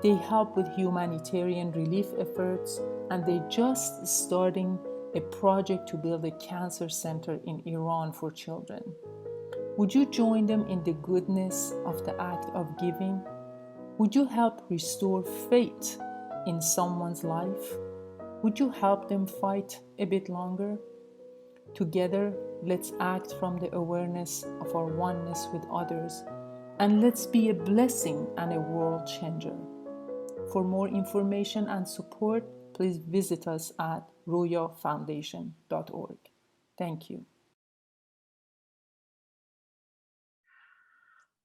They help with humanitarian relief efforts, and they're just starting a project to build a cancer center in Iran for children. Would you join them in the goodness of the act of giving? Would you help restore faith in someone's life? Would you help them fight a bit longer? Together, let's act from the awareness of our oneness with others, and let's be a blessing and a world changer. For more information and support, please visit us at royafoundation.org. Thank you.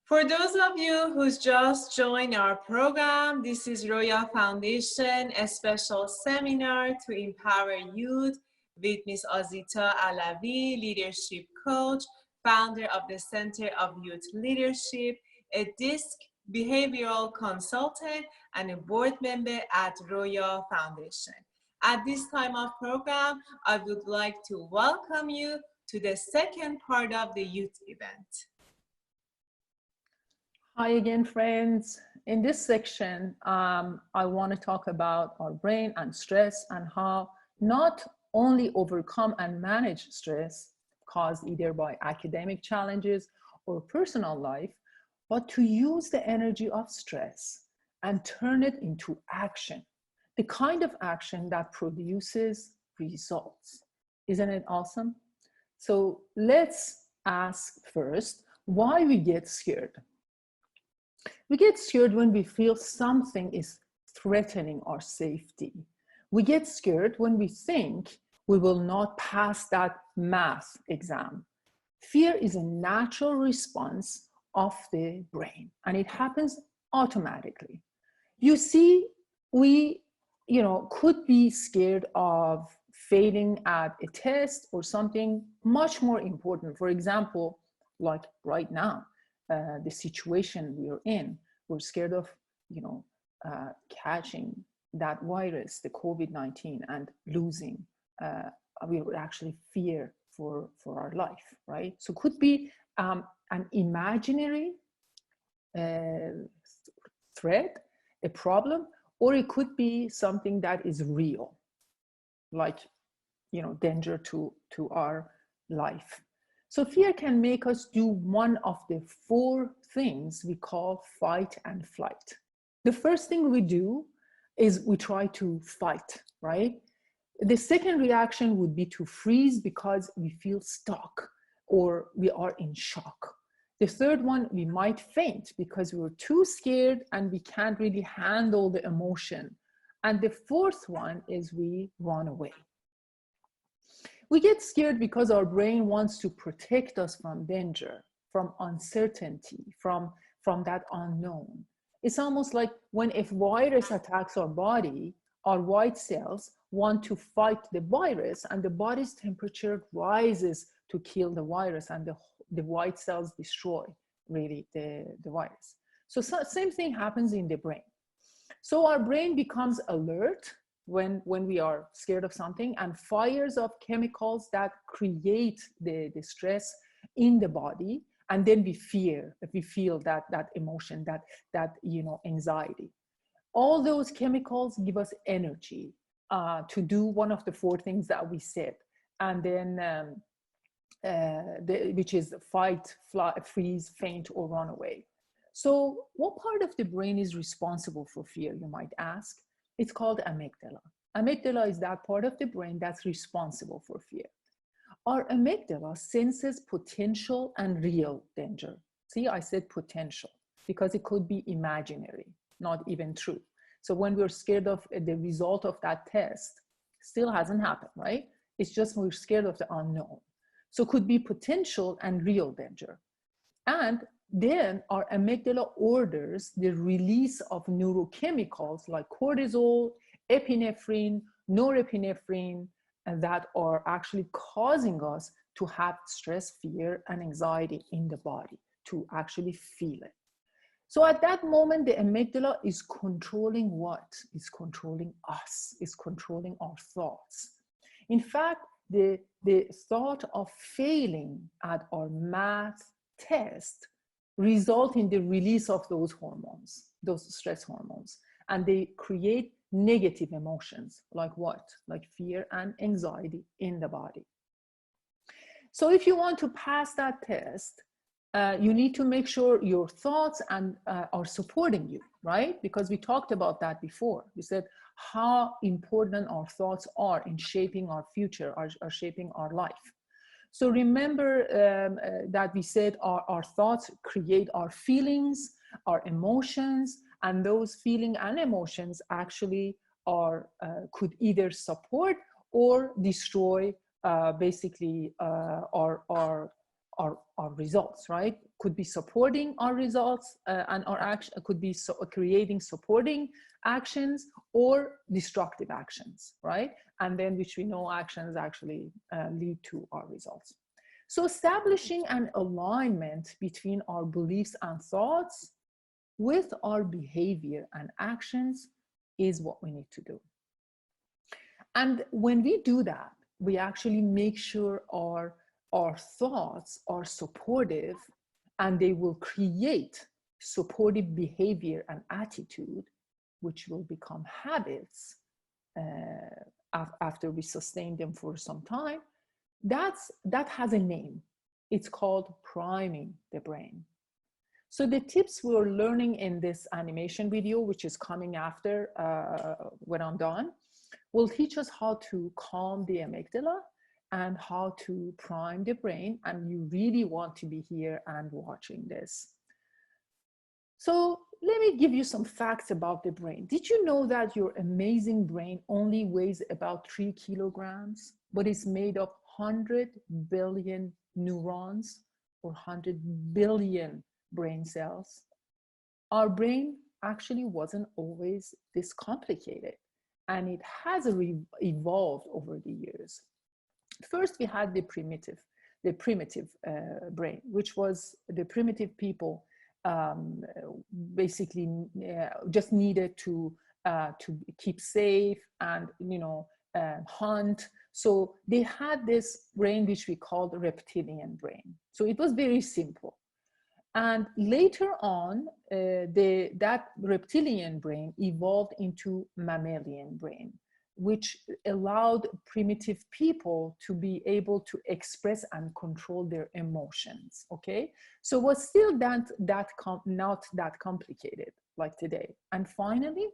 For those of you who's just joined our program, this is Roya Foundation, a special seminar to empower youth with Ms. Azita Alavi, leadership coach, founder of the Center of Youth Leadership, a DISC behavioral consultant, and a board member at Roya Foundation. At this time of program, I would like to welcome you to the second part of the youth event. Hi again, friends. In this section, I want to talk about our brain and stress and how not only overcome and manage stress caused either by academic challenges or personal life, but to use the energy of stress and turn it into action, the kind of action that produces results. Isn't it awesome? So let's ask first why we get scared. We get scared when we feel something is threatening our safety. We get scared when we think we will not pass that math exam. Fear is a natural response of the brain, and it happens automatically. You see, we could be scared of failing at a test or something much more important. For example, like right now, the situation we're in, we're scared of, catching that virus, the COVID-19, and losing. We would actually fear for our life, right? So it could be an imaginary threat, a problem, or it could be something that is real, like, danger to our life. So fear can make us do one of the 4 things we call fight and flight. The first thing we do is we try to fight, right? The second reaction would be to freeze because we feel stuck or we are in shock. The third one, we might faint because we're too scared and we can't really handle the emotion. And the fourth one is we run away. We get scared because our brain wants to protect us from danger, from uncertainty, from that unknown. It's almost like when a virus attacks our body, our white cells want to fight the virus, and the body's temperature rises to kill the virus, and the white cells destroy really the virus. So same thing happens in the brain. So our brain becomes alert when we are scared of something and fires of chemicals that create the stress in the body, and then we feel that emotion, that anxiety. all those chemicals give us energy to do one of the four things that we said. And then which is fight, fly, freeze, faint, or run away. So what part of the brain is responsible for fear, you might ask? It's called amygdala. Amygdala is that part of the brain that's responsible for fear. Our amygdala senses potential and real danger. See, I said potential because it could be imaginary, not even true. So when we're scared of the result of that test, still hasn't happened, right? It's just we're scared of the unknown. So it could be potential and real danger. And then our amygdala orders the release of neurochemicals like cortisol, epinephrine, norepinephrine, and that are actually causing us to have stress, fear, and anxiety in the body, to actually feel it. So at that moment, the amygdala is controlling what? It's controlling us, it's controlling our thoughts. In fact, the thought of failing at our math test result in the release of those hormones, those stress hormones, and they create negative emotions like what? Like fear and anxiety in the body. So if you want to pass that test, you need to make sure your thoughts are supporting you, right? Because we talked about that before. We said how important our thoughts are in shaping our future, are shaping our life. So remember that we said our thoughts create our feelings, our emotions, and those feelings and emotions actually could either support or destroy basically our results, right? Could be supporting our results and our action, could be creating supporting actions or destructive actions, right? And then which we know actions actually lead to our results. So establishing an alignment between our beliefs and thoughts with our behavior and actions is what we need to do. And when we do that, we actually make sure our thoughts are supportive and they will create supportive behavior and attitude, which will become habits after we sustain them for some time. That has a name. It's called priming the brain. So the tips we're learning in this animation video, which is coming after when I'm done, will teach us how to calm the amygdala and how to prime the brain. And you really want to be here and watching this. So let me give you some facts about the brain. Did you know that your amazing brain only weighs about 3 kilograms, but it's made of 100 billion neurons or 100 billion brain cells? Our brain actually wasn't always this complicated, and it has evolved over the years. First, we had the primitive brain, which was the primitive people basically just needed to keep safe and hunt. So they had this brain which we called reptilian brain. So it was very simple. And later on, that reptilian brain evolved into mammalian brain, which allowed primitive people to be able to express and control their emotions, okay? So it was still not that complicated like today. And finally,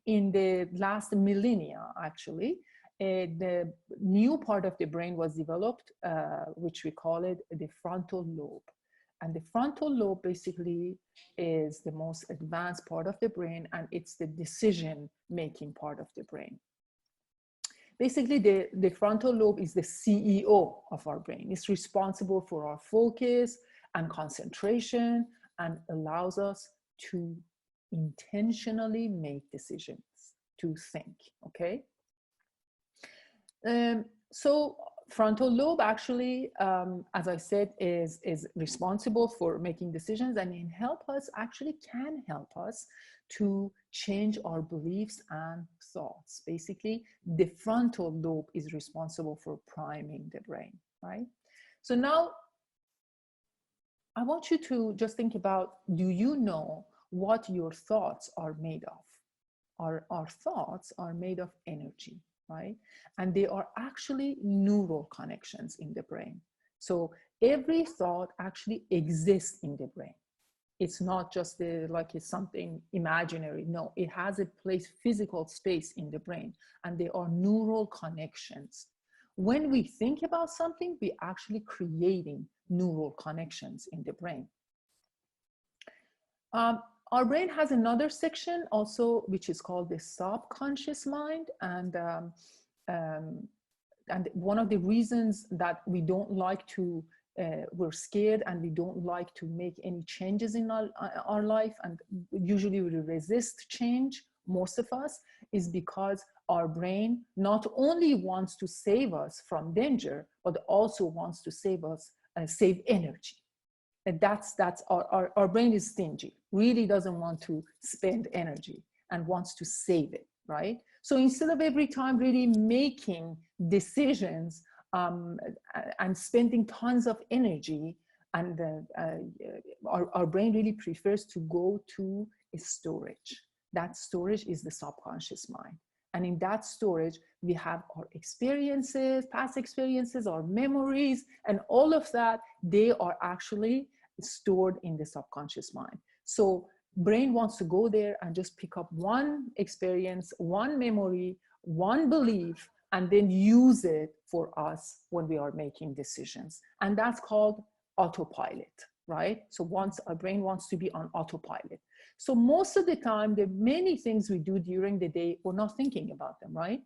in the last millennia, actually, the new part of the brain was developed, which we call it the frontal lobe. And the frontal lobe basically is the most advanced part of the brain, and it's the decision-making part of the brain. Basically, the frontal lobe is the CEO of our brain. It's responsible for our focus and concentration and allows us to intentionally make decisions, to think, okay? So frontal lobe actually, as I said, is responsible for making decisions, and can help us to change our beliefs and thoughts. Basically, the frontal lobe is responsible for priming the brain, right? So now I want you to just think about, do you know what your thoughts are made of? our thoughts are made of energy, right? And they are actually neural connections in the brain. So every thought actually exists in the brain. It's not just like it's something imaginary. No, it has a place, physical space in the brain, and there are neural connections. When we think about something, we're actually creating neural connections in the brain. Our brain has another section also, which is called the subconscious mind. And one of the reasons that we don't like to, we're scared and we don't like to make any changes in our life, and usually we resist change, most of us, is because our brain not only wants to save us from danger, but also wants to save us, save energy. And that's our brain is stingy, really doesn't want to spend energy and wants to save it, right? So instead of every time really making decisions and spending tons of energy, and our brain really prefers to go to a storage. That storage is the subconscious mind. And in that storage, we have our experiences, past experiences, our memories, and all of that, they are actually stored in the subconscious mind. So brain wants to go there and just pick up one experience, one memory, one belief, and then use it for us when we are making decisions. And that's called autopilot, right? So once our brain wants to be on autopilot. So most of the time, the many things we do during the day, we're not thinking about them, right?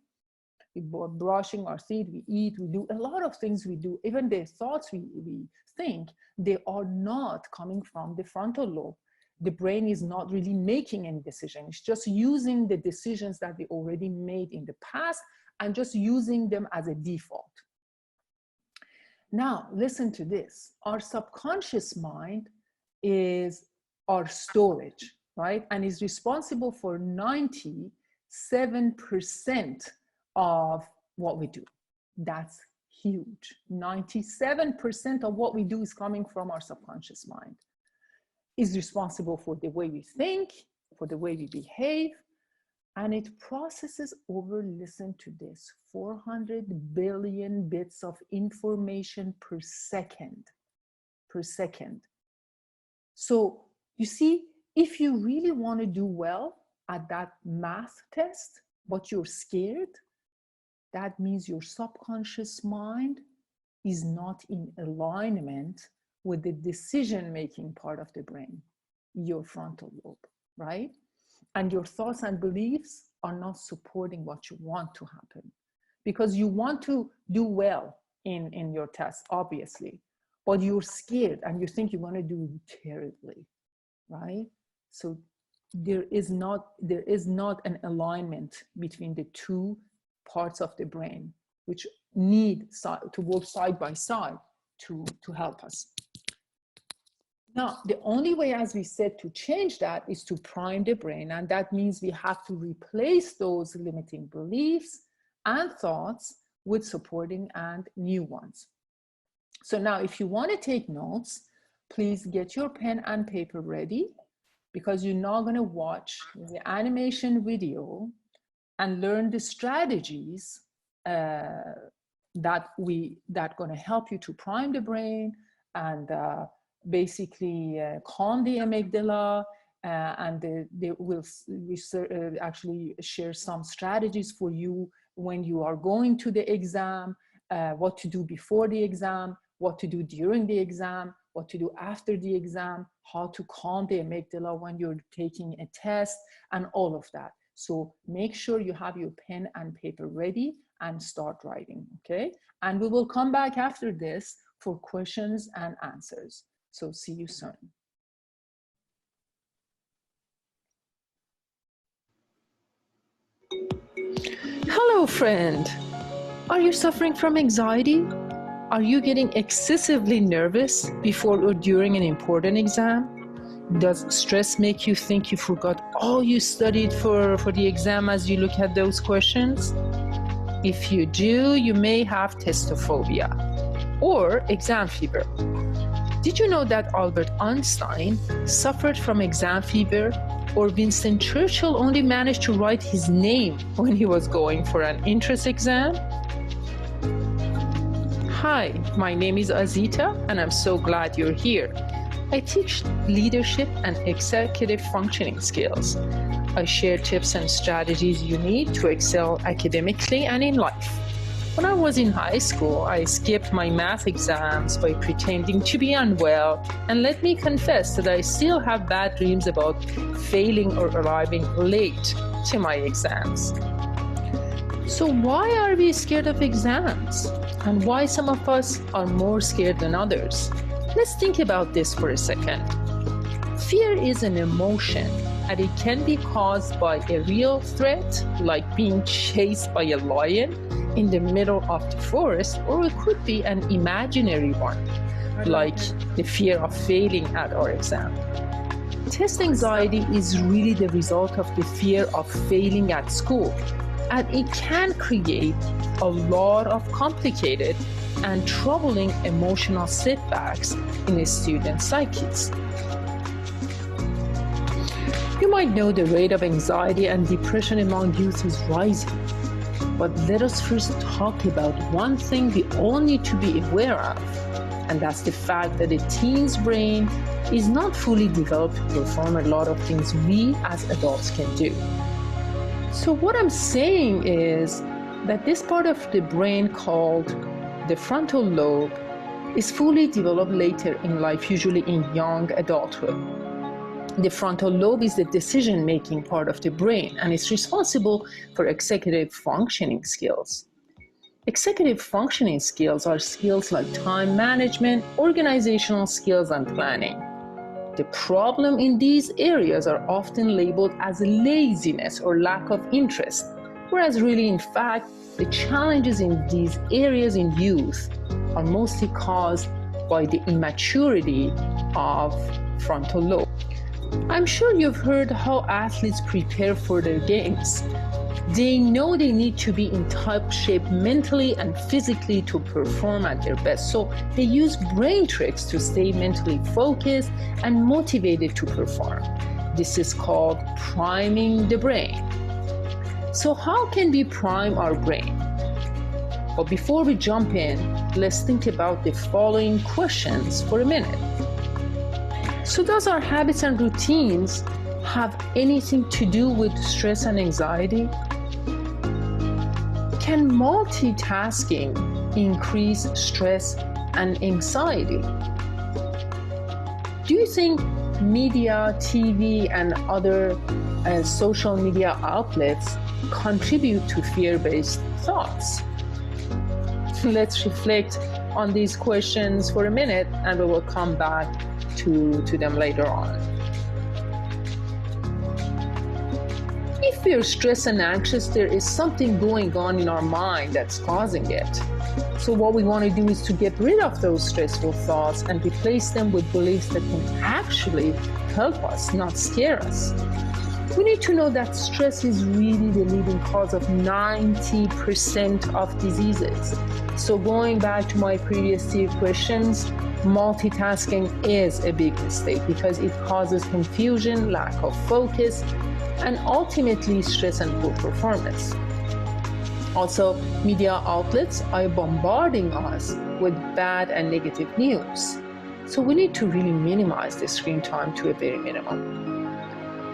We're brushing our teeth, we eat, we do a lot of things we do. Even the thoughts we think, they are not coming from the frontal lobe. The brain is not really making any decision. It's just using the decisions that we already made in the past and just using them as a default. Now, listen to this. Our subconscious mind is our storage, right? And is responsible for 97% of what we do. That's huge. 97% of what we do is coming from our subconscious mind. Is responsible for the way we think, for the way we behave, and it processes over, listen to this, 400 billion bits of information per second. So you see, if you really want to do well at that math test, but you're scared, that means your subconscious mind is not in alignment with the decision-making part of the brain, your frontal lobe, right? And your thoughts and beliefs are not supporting what you want to happen, because you want to do well in your test, obviously, but you're scared and you think you're going to do terribly, right? So there is not an alignment between the two parts of the brain, which need to work side by side to help us. Now, the only way, as we said, to change that is to prime the brain. And that means we have to replace those limiting beliefs and thoughts with supporting and new ones. So now, if you want to take notes, please get your pen and paper ready, because you're now going to watch the animation video and learn the strategies that going to help you to prime the brain and basically calm the amygdala, and they will actually share some strategies for you when you are going to the exam, what to do before the exam, what to do during the exam, what to do after the exam, how to calm the amygdala when you're taking a test, and all of that. So make sure you have your pen and paper ready and start writing, okay? And we will come back after this for questions and answers. So see you soon. Hello, friend. Are you suffering from anxiety? Are you getting excessively nervous before or during an important exam? Does stress make you think you forgot all you studied for the exam as you look at those questions? If you do, you may have testophobia or exam fever. Did you know that Albert Einstein suffered from exam fever Or Winston Churchill only managed to write his name when he was going for an entrance exam? Hi, my name is Azita, and I'm so glad you're here. I teach leadership and executive functioning skills. I share tips and strategies you need to excel academically and in life. When I was in high school, I skipped my math exams by pretending to be unwell, and let me confess that I still have bad dreams about failing or arriving late to my exams. So why are we scared of exams? And why some of us are more scared than others? Let's think about this for a second. Fear is an emotion, and it can be caused by a real threat, like being chased by a lion in the middle of the forest, or it could be an imaginary one, like the fear of failing at our exam. Test anxiety is really the result of the fear of failing at school, and it can create a lot of complicated and troubling emotional setbacks in a student's psyches. You might know the rate of anxiety and depression among youth is rising, but let us first talk about one thing we all need to be aware of, and that's the fact that a teen's brain is not fully developed to perform a lot of things we as adults can do. So what I'm saying is that this part of the brain called the frontal lobe is fully developed later in life, usually in young adulthood. The frontal lobe is the decision-making part of the brain, and it's responsible for executive functioning skills. Executive functioning skills are skills like time management, organizational skills, and planning. The problem in these areas are often labeled as laziness or lack of interest, whereas really, in fact, the challenges in these areas in youth are mostly caused by the immaturity of frontal lobe. I'm sure you've heard how athletes prepare for their games. They know they need to be in top shape mentally and physically to perform at their best. So they use brain tricks to stay mentally focused and motivated to perform. This is called priming the brain. So how can we prime our brain? Well, before we jump in, let's think about the following questions for a minute. So does our habits and routines have anything to do with stress and anxiety? Can multitasking increase stress and anxiety? Do you think media, TV, and other social media outlets contribute to fear-based thoughts? Let's reflect on these questions for a minute, and we will come back to them later on. If we are stressed and anxious, there is something going on in our mind that's causing it. So what we want to do is to get rid of those stressful thoughts and replace them with beliefs that can actually help us, not scare us. We need to know that stress is really the leading cause of 90% of diseases. So going back to my previous two questions, multitasking is a big mistake because it causes confusion, lack of focus, and ultimately stress and poor performance. Also, media outlets are bombarding us with bad and negative news. So we need to really minimize the screen time to a very minimum.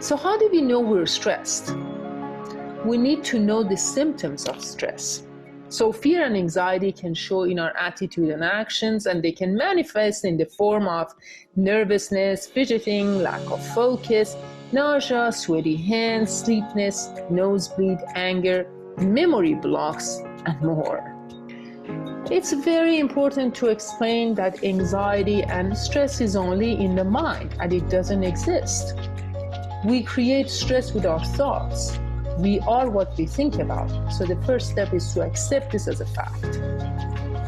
So how do we know we're stressed? We need to know the symptoms of stress. So fear and anxiety can show in our attitude and actions, and they can manifest in the form of nervousness, fidgeting, lack of focus, nausea, sweaty hands, sleepiness, nosebleed, anger, memory blocks, and more. It's very important to explain that anxiety and stress is only in the mind, and it doesn't exist. We create stress with our thoughts. We are what we think about. So the first step is to accept this as a fact.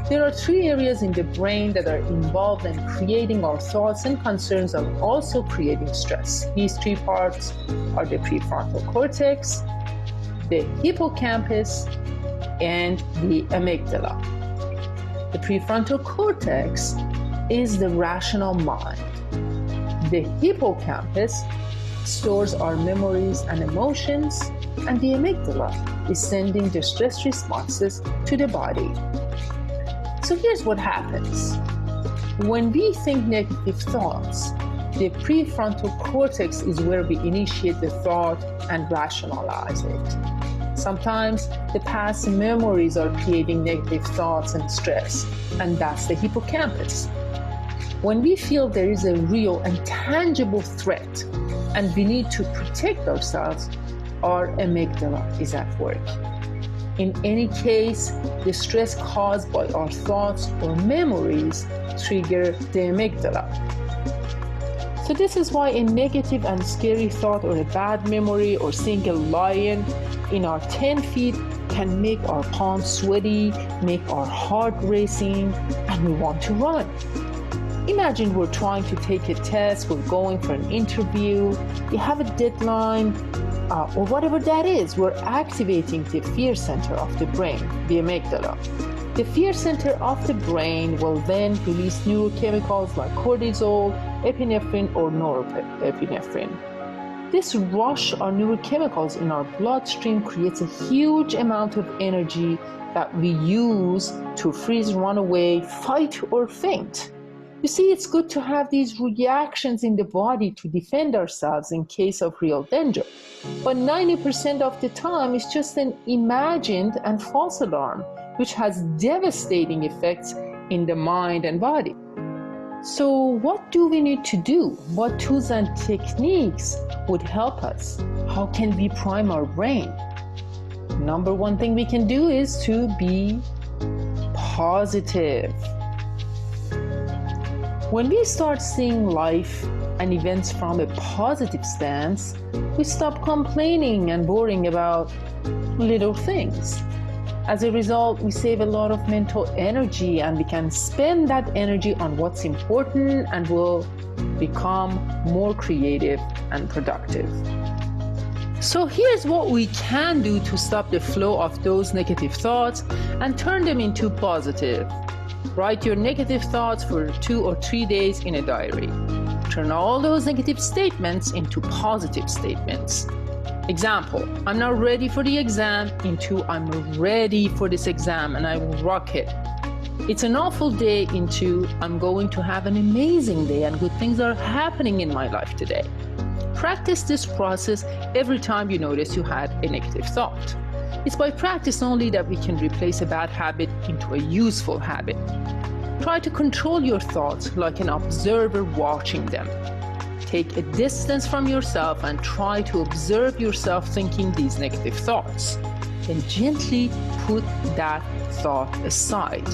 There are 3 areas in the brain that are involved in creating our thoughts and concerns and also creating stress. These 3 parts are the prefrontal cortex, the hippocampus, and the amygdala. The prefrontal cortex is the rational mind. The hippocampus stores our memories and emotions, and the amygdala is sending the stress responses to the body. So here's what happens. When we think negative thoughts, the prefrontal cortex is where we initiate the thought and rationalize it. Sometimes the past memories are creating negative thoughts and stress, and that's the hippocampus. When we feel there is a real and tangible threat and we need to protect ourselves, our amygdala is at work. In any case, the stress caused by our thoughts or memories trigger the amygdala. So this is why a negative and scary thought or a bad memory or seeing a lion in our 10 feet can make our palms sweaty, make our heart racing, and we want to run. Imagine we're trying to take a test, we're going for an interview, you have a deadline, or whatever that is. We're activating the fear center of the brain, the amygdala. The fear center of the brain will then release neurochemicals like cortisol, epinephrine, or norepinephrine. This rush of neurochemicals in our bloodstream creates a huge amount of energy that we use to freeze, run away, fight, or faint. You see, it's good to have these reactions in the body to defend ourselves in case of real danger. But 90% of the time, it's just an imagined and false alarm, which has devastating effects in the mind and body. So what do we need to do? What tools and techniques would help us? How can we prime our brain? Number one thing we can do is to be positive. When we start seeing life and events from a positive stance, we stop complaining and worrying about little things. As a result, we save a lot of mental energy, and we can spend that energy on what's important and will become more creative and productive. So here's what we can do to stop the flow of those negative thoughts and turn them into positive. Write your negative thoughts for 2 or 3 days in a diary. Turn all those negative statements into positive statements. Example, I'm not ready for the exam into I'm ready for this exam and I will rock it. It's an awful day into I'm going to have an amazing day and good things are happening in my life today. Practice this process every time you notice you had a negative thought. It's by practice only that we can replace a bad habit into a useful habit. Try to control your thoughts like an observer watching them. Take a distance from yourself and try to observe yourself thinking these negative thoughts. Then gently put that thought aside.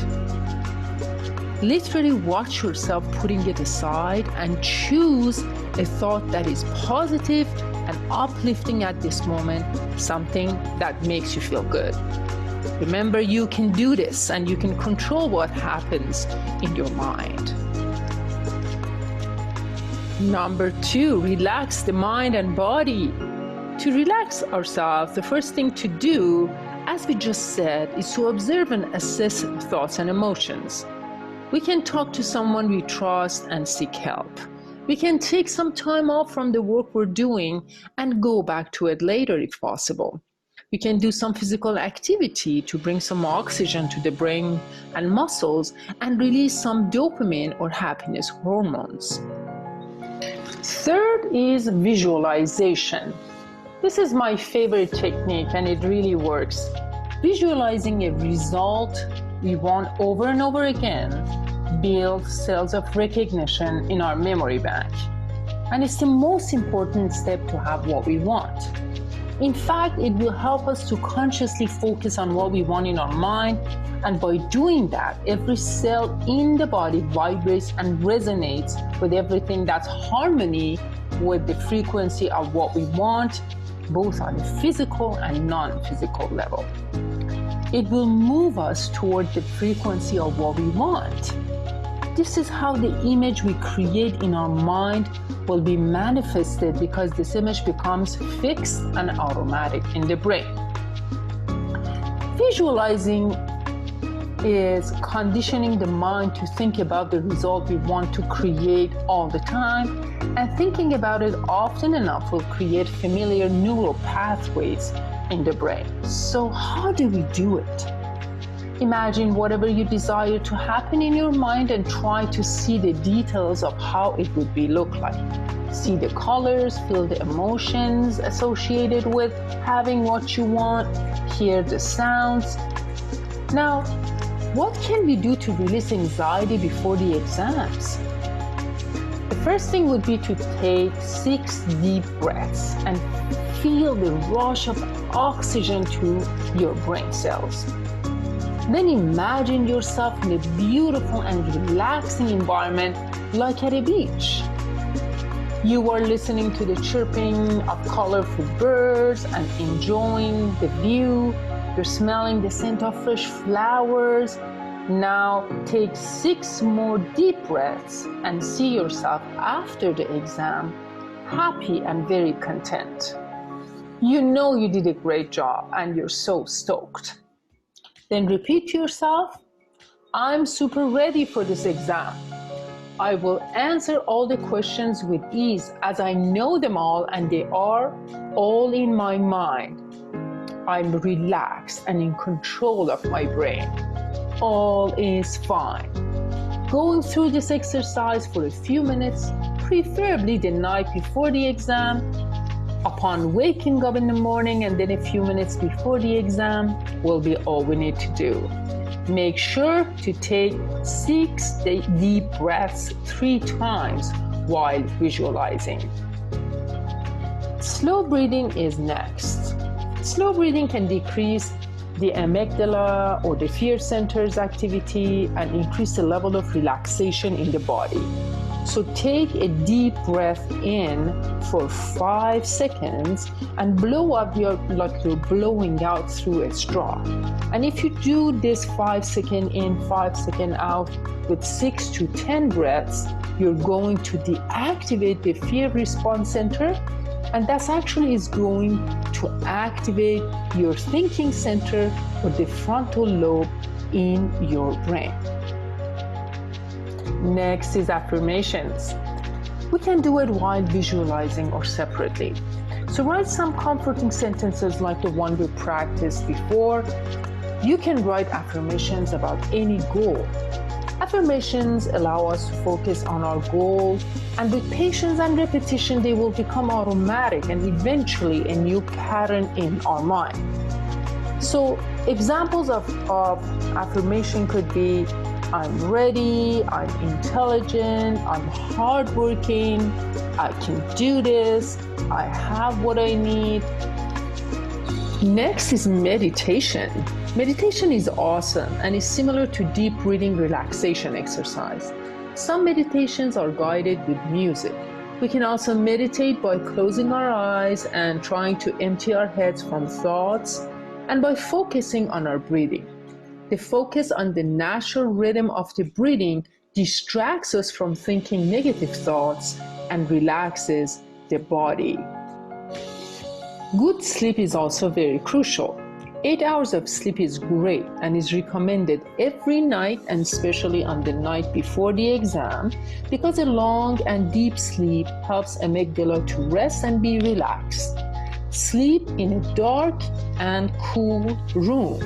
Literally watch yourself putting it aside and choose a thought that is positive and uplifting at this moment, something that makes you feel good. Remember, you can do this and you can control what happens in your mind. Number 2, relax the mind and body. To relax ourselves, the first thing to do, as we just said, is to observe and assess thoughts and emotions. We can talk to someone we trust and seek help. We can take some time off from the work we're doing and go back to it later if possible. We can do some physical activity to bring some oxygen to the brain and muscles and release some dopamine or happiness hormones. Third is visualization. This is my favorite technique and it really works. Visualizing a result we want over and over again builds cells of recognition in our memory bank. And it's the most important step to have what we want. In fact, it will help us to consciously focus on what we want in our mind, and by doing that, every cell in the body vibrates and resonates with everything that's harmony with the frequency of what we want, both on a physical and non-physical level. It will move us toward the frequency of what we want. This is how the image we create in our mind will be manifested, because this image becomes fixed and automatic in the brain. Visualizing is conditioning the mind to think about the result we want to create all the time And thinking about it often enough will create familiar neural pathways in the brain. So how do we do it? Imagine whatever you desire to happen in your mind and try to see the details of how it would look like. See the colors, feel the emotions associated with having what you want, hear the sounds. Now, what can we do to release anxiety before the exams? The first thing would be to take 6 deep breaths and feel the rush of oxygen to your brain cells. Then imagine yourself in a beautiful and relaxing environment like at a beach. You are listening to the chirping of colorful birds and enjoying the view. You're smelling the scent of fresh flowers. Now take 6 more deep breaths and see yourself after the exam happy and very content. You know you did a great job and you're so stoked. Then repeat to yourself, I'm super ready for this exam. I will answer all the questions with ease as I know them all and they are all in my mind. I'm relaxed and in control of my brain. All is fine. Going through this exercise for a few minutes, preferably the night before the exam, upon waking up in the morning and then a few minutes before the exam will be all we need to do. Make sure to take 6 deep breaths 3 times while visualizing. Slow breathing is next. Slow breathing can decrease the amygdala or the fear center's activity and increase the level of relaxation in the body. So take a deep breath in for 5 seconds and blow up like you're blowing out through a straw. And if you do this 5 second in, 5 second out with 6 to 10 breaths, you're going to deactivate the fear response center, and that's actually is going to activate your thinking center or the frontal lobe in your brain. Next is affirmations. We can do it while visualizing or separately. So write some comforting sentences like the one we practiced before. You can write affirmations about any goal. Affirmations allow us to focus on our goal, and with patience and repetition, they will become automatic and eventually a new pattern in our mind. So examples of affirmation could be, I'm ready, I'm intelligent, I'm hardworking, I can do this, I have what I need. Next is meditation. Meditation is awesome and is similar to deep breathing relaxation exercise. Some meditations are guided with music. We can also meditate by closing our eyes and trying to empty our heads from thoughts and by focusing on our breathing. The focus on the natural rhythm of the breathing distracts us from thinking negative thoughts and relaxes the body. Good sleep is also very crucial. 8 hours of sleep is great and is recommended every night, and especially on the night before the exam, because a long and deep sleep helps amygdala to rest and be relaxed. Sleep in a dark and cool room.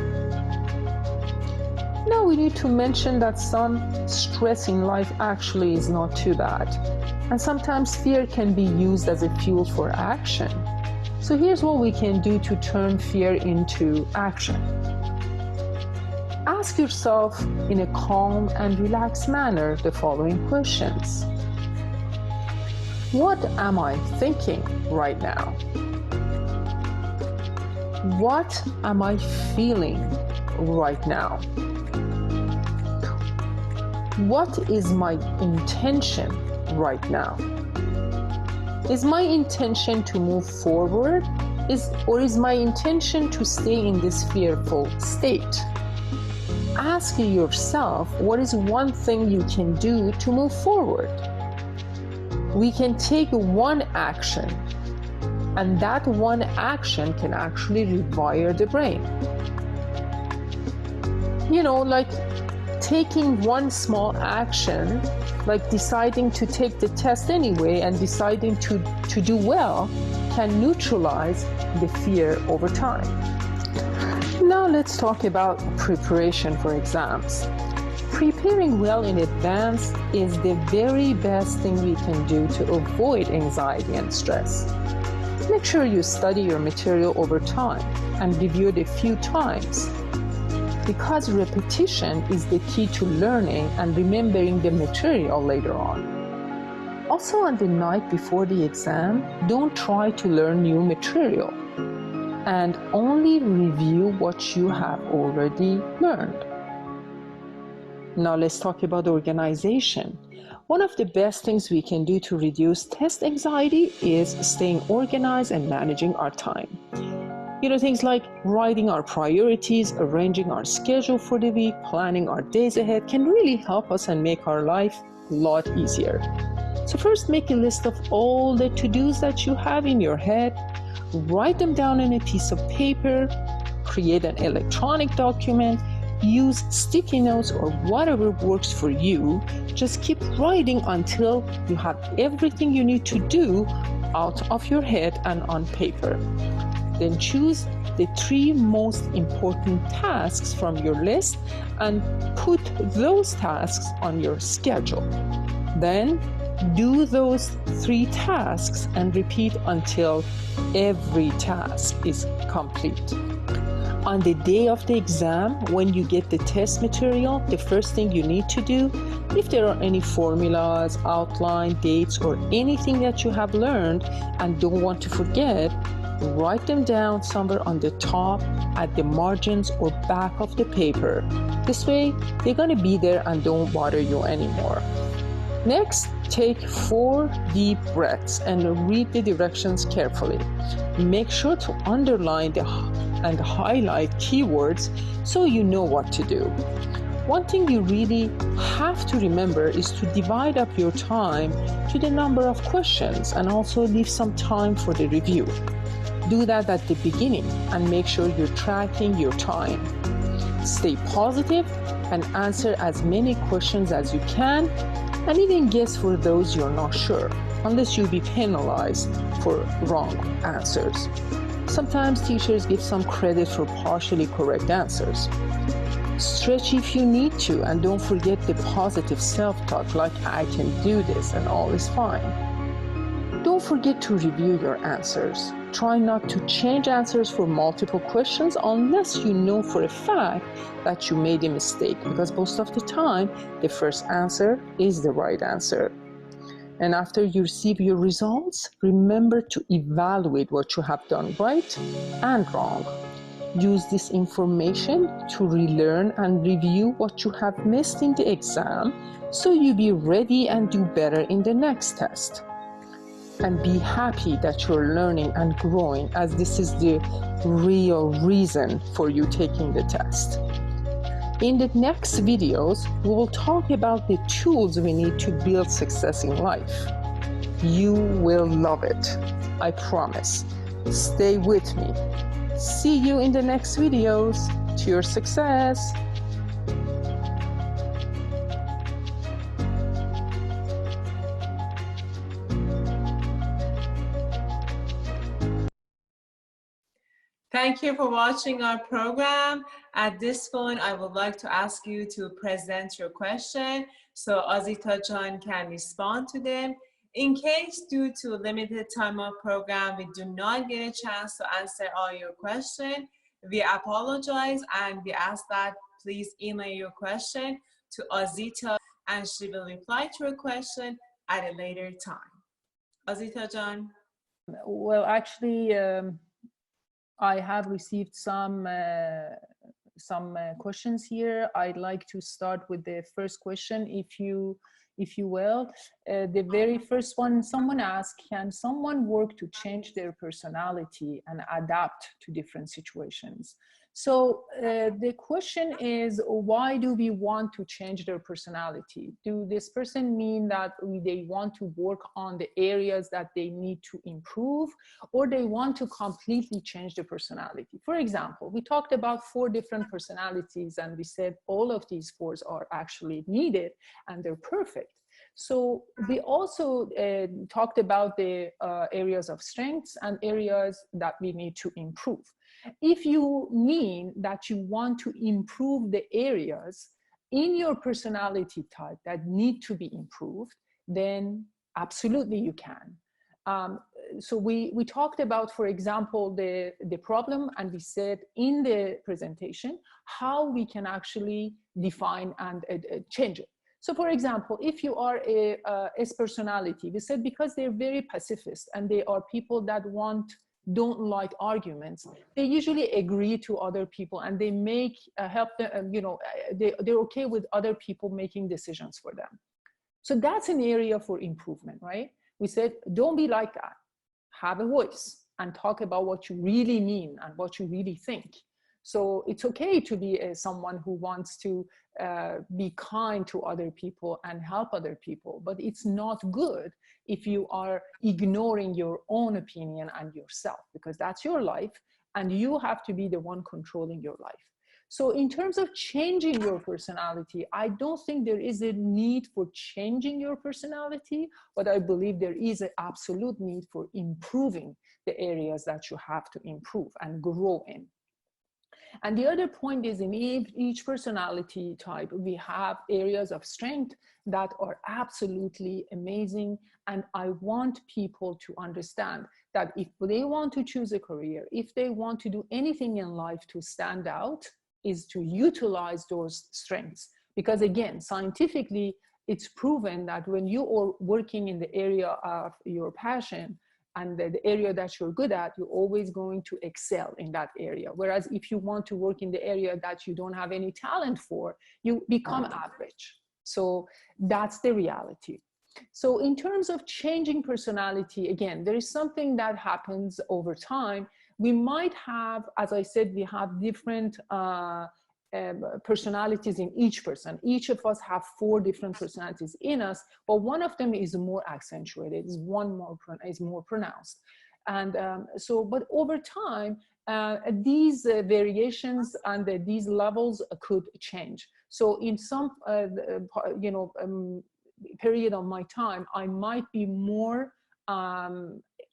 Now we need to mention that some stress in life actually is not too bad, and sometimes fear can be used as a fuel for action. So here's what we can do to turn fear into action. Ask yourself in a calm and relaxed manner the following questions. What am I thinking right now? What am I feeling right now? What is my intention right now? Is my intention to move forward, or is my intention to stay in this fearful state? Ask yourself, what is one thing you can do to move forward? We can take one action, and that one action can actually rewire the brain. You know, like taking one small action, like deciding to take the test anyway and deciding to do well, can neutralize the fear over time. Now let's talk about preparation for exams. Preparing well in advance is the very best thing we can do to avoid anxiety and stress. Make sure you study your material over time and review it a few times, because repetition is the key to learning and remembering the material later on. Also, on the night before the exam, don't try to learn new material and only review what you have already learned. Now let's talk about organization. One of the best things we can do to reduce test anxiety is staying organized and managing our time. Things like writing our priorities, arranging our schedule for the week, planning our days ahead can really help us and make our life a lot easier. So first, make a list of all the to-dos that you have in your head, write them down on a piece of paper, create an electronic document, use sticky notes or whatever works for you. Just keep writing until you have everything you need to do out of your head and on paper. Then choose the 3 most important tasks from your list and put those tasks on your schedule. Then do those 3 tasks and repeat until every task is complete. On the day of the exam, when you get the test material, the first thing you need to do, if there are any formulas, outline, dates, or anything that you have learned and don't want to forget, write them down somewhere on the top, at the margins, or back of the paper. This way, they're going to be there and don't bother you anymore. Next, take 4 deep breaths and read the directions carefully. Make sure to underline and highlight keywords so you know what to do. One thing you really have to remember is to divide up your time to the number of questions and also leave some time for the review. Do that at the beginning and make sure you're tracking your time. Stay positive and answer as many questions as you can, and even guess for those you're not sure, unless you'll be penalized for wrong answers. Sometimes teachers give some credit for partially correct answers. Stretch if you need to, and don't forget the positive self-talk like I can do this and all is fine. Don't forget to review your answers. Try not to change answers for multiple questions unless you know for a fact that you made a mistake, because most of the time, the first answer is the right answer. And after you receive your results, remember to evaluate what you have done right and wrong. Use this information to relearn and review what you have missed in the exam so you be ready and do better in the next test. And be happy that you're learning and growing, as this is the real reason for you taking the test. In the next videos, we will talk about the tools we need to build success in life. You will love it, I promise. Stay with me. See you in the next videos. To your success. Thank you for watching our program. At this point, I would like to ask you to present your question so Azita Jan can respond to them. In case due to limited time of program, we do not get a chance to answer all your questions, we apologize and we ask that please email your question to Azita and she will reply to your question at a later time. Azita Jan. Well, actually, I have received some questions here. I'd like to start with the first question, if you will. the very first one, someone asked, can someone work to change their personality and adapt to different situations? So the question is, why do we want to change their personality? Do this person mean that they want to work on the areas that they need to improve, or they want to completely change the personality? For example, we talked about 4 different personalities, and we said all of these 4 are actually needed and they're perfect. So we also talked about the areas of strengths and areas that we need to improve. If you mean that you want to improve the areas in your personality type that need to be improved, then absolutely you can. So we talked about, for example, the problem, and we said in the presentation how we can actually define and change it. So for example, if you are a S personality, we said because they're very pacifist and they are people that don't like arguments, they usually agree to other people and they make help them, they're okay with other people making decisions for them. So that's an area for improvement, right? We said, don't be like that. Have a voice and talk about what you really mean and what you really think. So it's okay to be someone who wants to be kind to other people and help other people, but it's not good if you are ignoring your own opinion and yourself, because that's your life and you have to be the one controlling your life. So in terms of changing your personality, I don't think there is a need for changing your personality, but I believe there is an absolute need for improving the areas that you have to improve and grow in. And the other point is, in each personality type, we have areas of strength that are absolutely amazing. And I want people to understand that if they want to choose a career, if they want to do anything in life to stand out, is to utilize those strengths. Because again, scientifically, it's proven that when you are working in the area of your passion, and the area that you're good at, you're always going to excel in that area. Whereas if you want to work in the area that you don't have any talent for, you become average. So that's the reality. So in terms of changing personality, again, there is something that happens over time. We might have, as I said, we have different personalities in each person. Each of us have 4 different personalities in us, but one of them is more accentuated, is more pronounced. And but over time, these variations and these levels could change. So in some period of my time, I might be more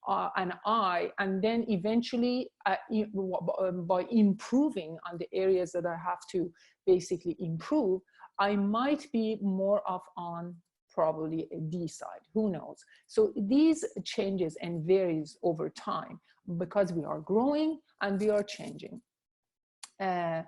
an I, and then eventually by improving on the areas that I have to basically improve, I might be more of on probably a D side, who knows? So these changes and varies over time because we are growing and we are changing. And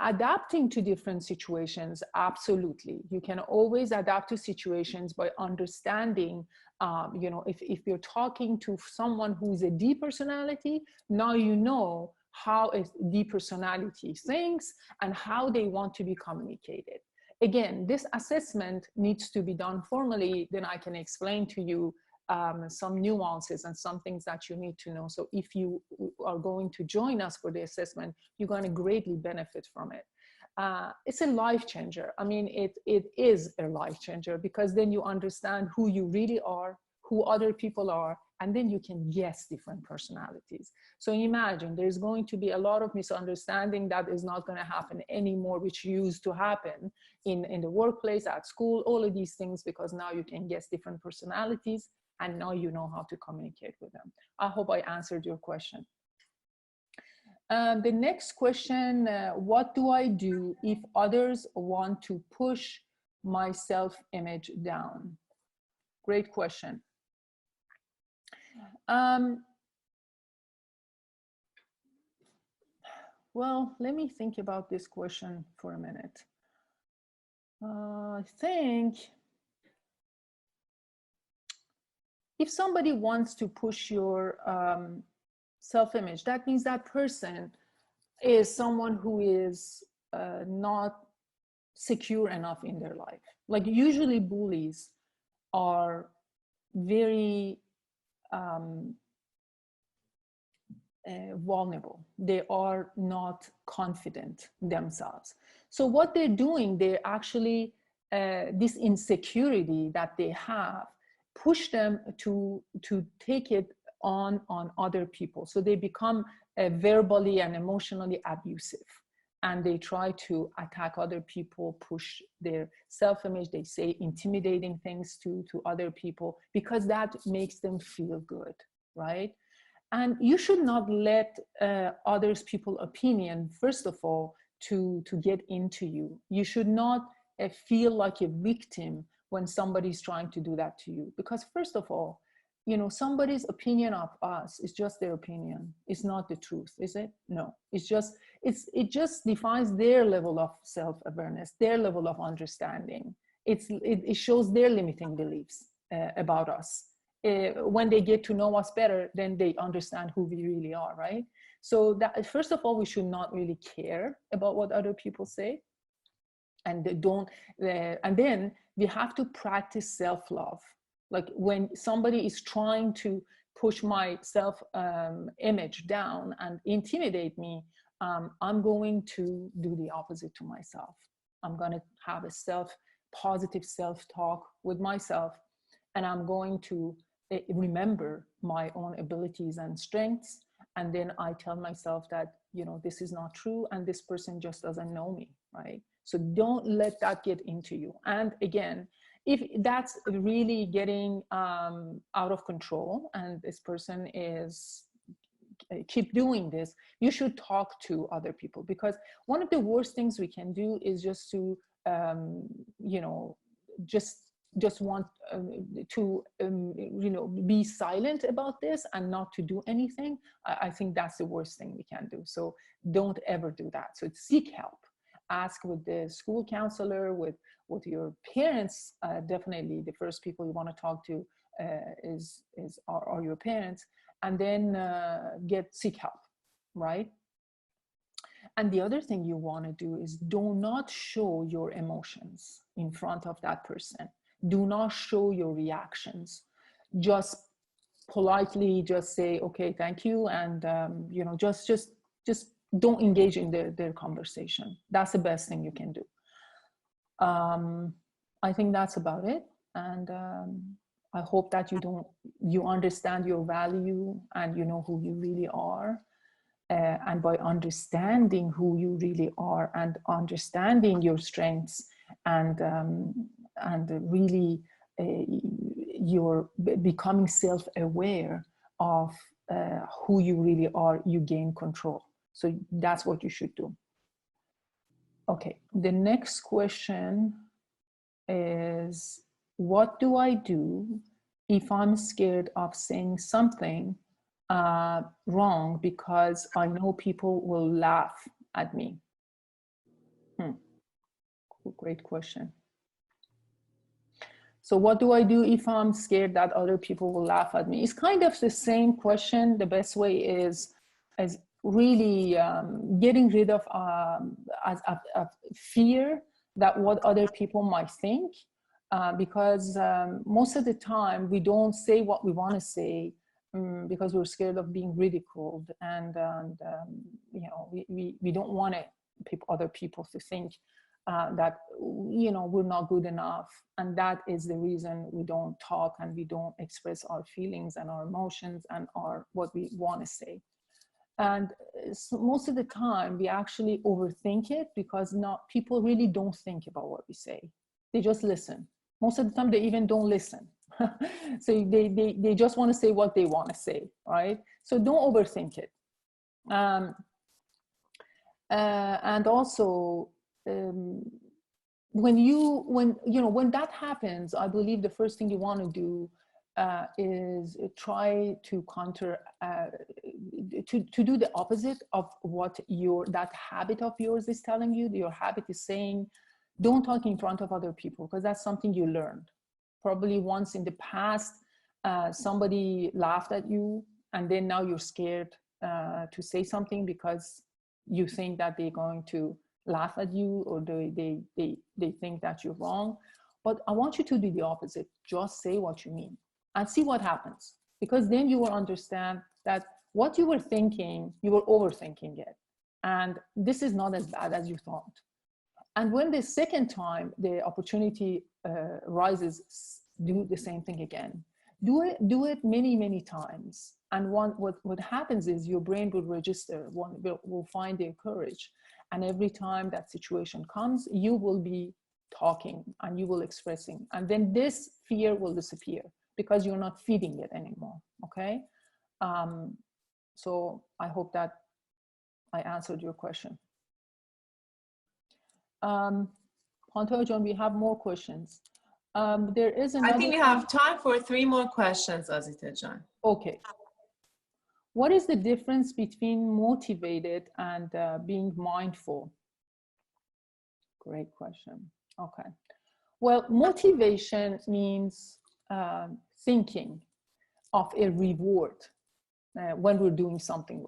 adapting to different situations, absolutely. You can always adapt to situations by understanding, if you're talking to someone who's a D personality, now you know how a D personality thinks and how they want to be communicated. Again, this assessment needs to be done formally, then I can explain to you some nuances and some things that you need to know. So if you are going to join us for the assessment, you're going to greatly benefit from it. It's a life changer. I mean, it is a life changer because then you understand who you really are, who other people are, and then you can guess different personalities. So imagine there's going to be a lot of misunderstanding that is not going to happen anymore, which used to happen in the workplace, at school, all of these things, because now you can guess different personalities and now you know how to communicate with them. I hope I answered your question. The next question, what do I do if others want to push my self-image down? Great question. Well, let me think about this question for a minute. I think if somebody wants to push your self-image, that means that person is someone who is not secure enough in their life. Like usually bullies are very vulnerable. They are not confident themselves. So what they're doing, they're actually, this insecurity that they have push them to take it on other people. So they become verbally and emotionally abusive, and they try to attack other people, push their self-image. They say intimidating things to other people because that makes them feel good, right? And you should not let others people's opinion, first of all, to get into you. You should not feel like a victim when somebody's trying to do that to you, because first of all, you know, somebody's opinion of us is just their opinion. It's not the truth, is it? No, it's just, it just defines their level of self-awareness, their level of understanding. It shows their limiting beliefs about us. When they get to know us better, then they understand who we really are, right? So that, first of all, we should not really care about what other people say, and they don't. And then we have to practice self-love. Like when somebody is trying to push my self-image down and intimidate me, I'm going to do the opposite to myself. I'm going to have a positive self-talk with myself, and I'm going to remember my own abilities and strengths. And then I tell myself that, you know, this is not true, and this person just doesn't know me, right? So don't let that get into you. And again, if that's really getting out of control and this person is keep doing this, you should talk to other people, because one of the worst things we can do is just to you know, just want to you know, be silent about this and not to do anything. I think that's the worst thing we can do. So don't ever do that. So seek help. Ask with the school counselor, with your parents. Definitely the first people you want to talk to are your parents, and then seek help, right? And the other thing you want to do is do not show your emotions in front of that person. Do not show your reactions. Just politely just say, okay, thank you. And, you know, just don't engage in their conversation. That's the best thing you can do. I think that's about it. And I hope that you understand your value and you know who you really are. And by understanding who you really are and understanding your strengths and really you're becoming self-aware of who you really are, you gain control. So that's what you should do. Okay, the next question is, what do I do if I'm scared of saying something wrong because I know people will laugh at me? Great question. So what do I do if I'm scared that other people will laugh at me? It's kind of the same question. The best way is really getting rid of fear that what other people might think, because most of the time we don't say what we want to say because we're scared of being ridiculed, and you know, we don't want other people to think that, you know, we're not good enough. And that is the reason we don't talk and we don't express our feelings and our emotions and what we want to say. And so most of the time we actually overthink it, because people really don't think about what we say. They just listen. Most of the time they even don't listen. So they just want to say what they want to say, right? So don't overthink it. And also, when that happens, I believe the first thing you want to do is try to to do the opposite of what that habit of yours is telling you. Your habit is saying, don't talk in front of other people, because that's something you learned. Probably once in the past, somebody laughed at you, and then now you're scared to say something because you think that they're going to laugh at you, or they think that you're wrong. But I want you to do the opposite. Just say what you mean and see what happens. Because then you will understand that what you were thinking, you were overthinking it. And this is not as bad as you thought. And when the second time the opportunity rises, do the same thing again. Do it many, many times. And what happens is your brain will register, will find the courage. And every time that situation comes, you will be talking and you will expressing. And then this fear will disappear because you're not feeding it anymore, okay? So I hope that I answered your question. Pantea John, we have more questions. There is another. I think we have time for 3 more questions, Azita John. Okay. What is the difference between motivated and being mindful? Great question. Okay. Well, motivation means thinking of a reward when we're doing something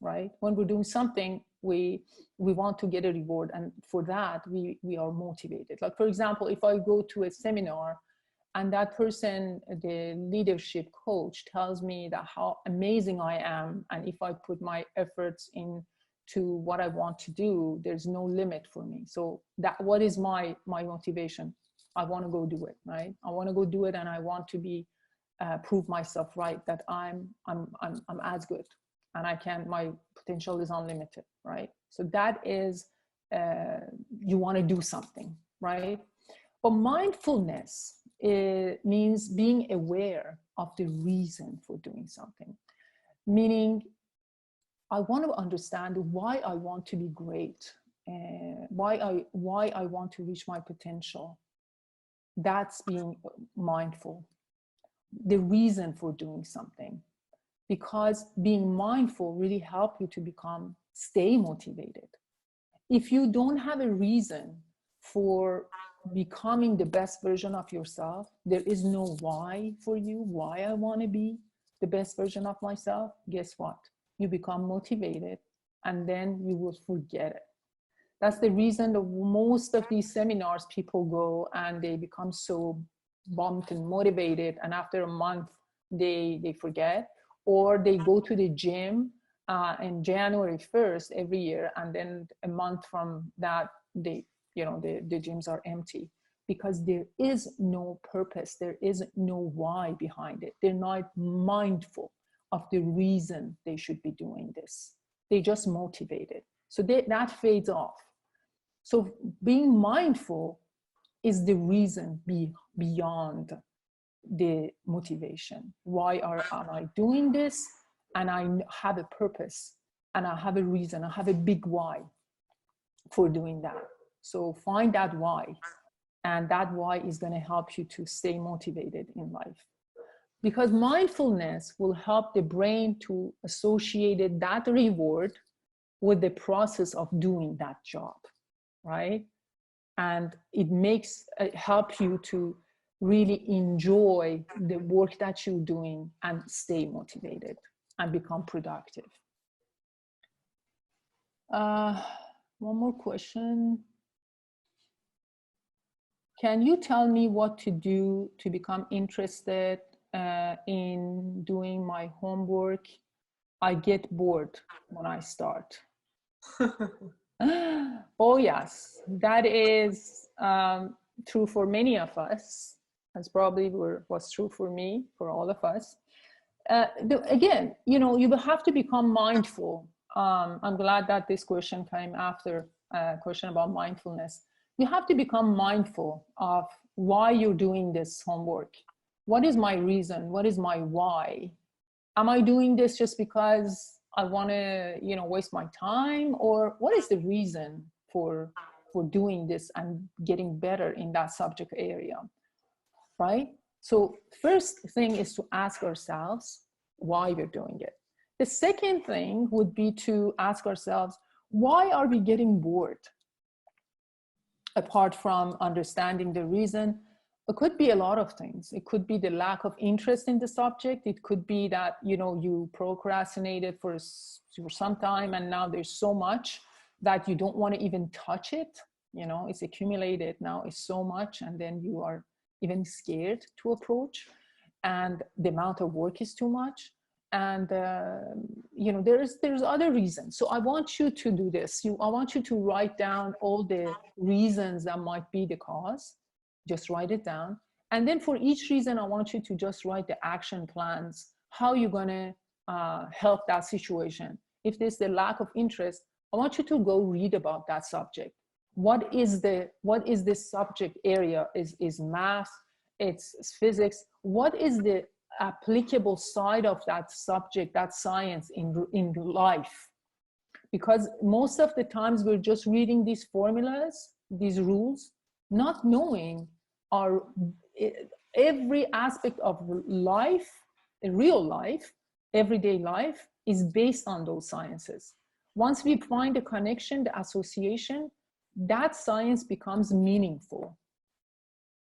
right? When we're doing something, we want to get a reward, and for that we are motivated. Like, for example, if I go to a seminar and that person, the leadership coach, tells me that how amazing I am, and if I put my efforts into what I want to do, there's no limit for me. So that, what is my motivation? I want to go do it, right? I want to go do it, and I want to be prove myself right, that I'm as good, and I can, my potential is unlimited, right? So that is, you want to do something, right? But mindfulness, it means being aware of the reason for doing something. Meaning, I want to understand why I want to be great, why I want to reach my potential. That's being mindful. The reason for doing something. Because being mindful really helps you to stay motivated. If you don't have a reason for becoming the best version of yourself, there is no why for you, why I want to be the best version of myself, guess what? You become motivated and then you will forget it. That's the reason that most of these seminars people go and they become so bumped and motivated, and after a month they forget, or they go to the gym in January 1st every year, and then a month from that the gyms are empty because there is no purpose, there is no why behind it. They're not mindful of the reason they should be doing this. They just motivated. So that fades off. So being mindful is the reason beyond the motivation. Why am I doing this? And I have a purpose, and I have a reason, I have a big why for doing that. So find that why, and that why is going to help you to stay motivated in life. Because mindfulness will help the brain to associate that reward with the process of doing that job, right? And it helps you to really enjoy the work that you're doing and stay motivated and become productive. One more question. Can you tell me what to do to become interested in doing my homework? I get bored when I start. Oh yes, that is true for many of us. That's probably was true for me, for all of us. Again, you will have to become mindful. I'm glad that this question came after a question about mindfulness. You have to become mindful of why you're doing this homework. What is my reason? What is my why? Am I doing this just because I want to, waste my time? Or what is the reason for doing this and getting better in that subject area, right? So first thing is to ask ourselves why we're doing it. The second thing would be to ask ourselves, why are we getting bored? Apart from understanding the reason, it could be a lot of things. It could be the lack of interest in the subject. It could be that, you procrastinated for some time and now there's so much that you don't want to even touch it. You know, it's accumulated now, it's so much, and then you are even scared to approach, and the amount of work is too much. And you know, there's other reasons. So I want you to do this. I want you to write down all the reasons that might be the cause. Just write it down. And then for each reason, I want you to just write the action plans, how you're gonna help that situation. If there's the lack of interest, I want you to go read about that subject. What is this subject area? Is math, it's physics. What is the applicable side of that subject, that science in life? Because most of the times we're just reading these formulas, these rules, not knowing every aspect of life, real life, everyday life is based on those sciences. Once we find the connection, the association, that science becomes meaningful.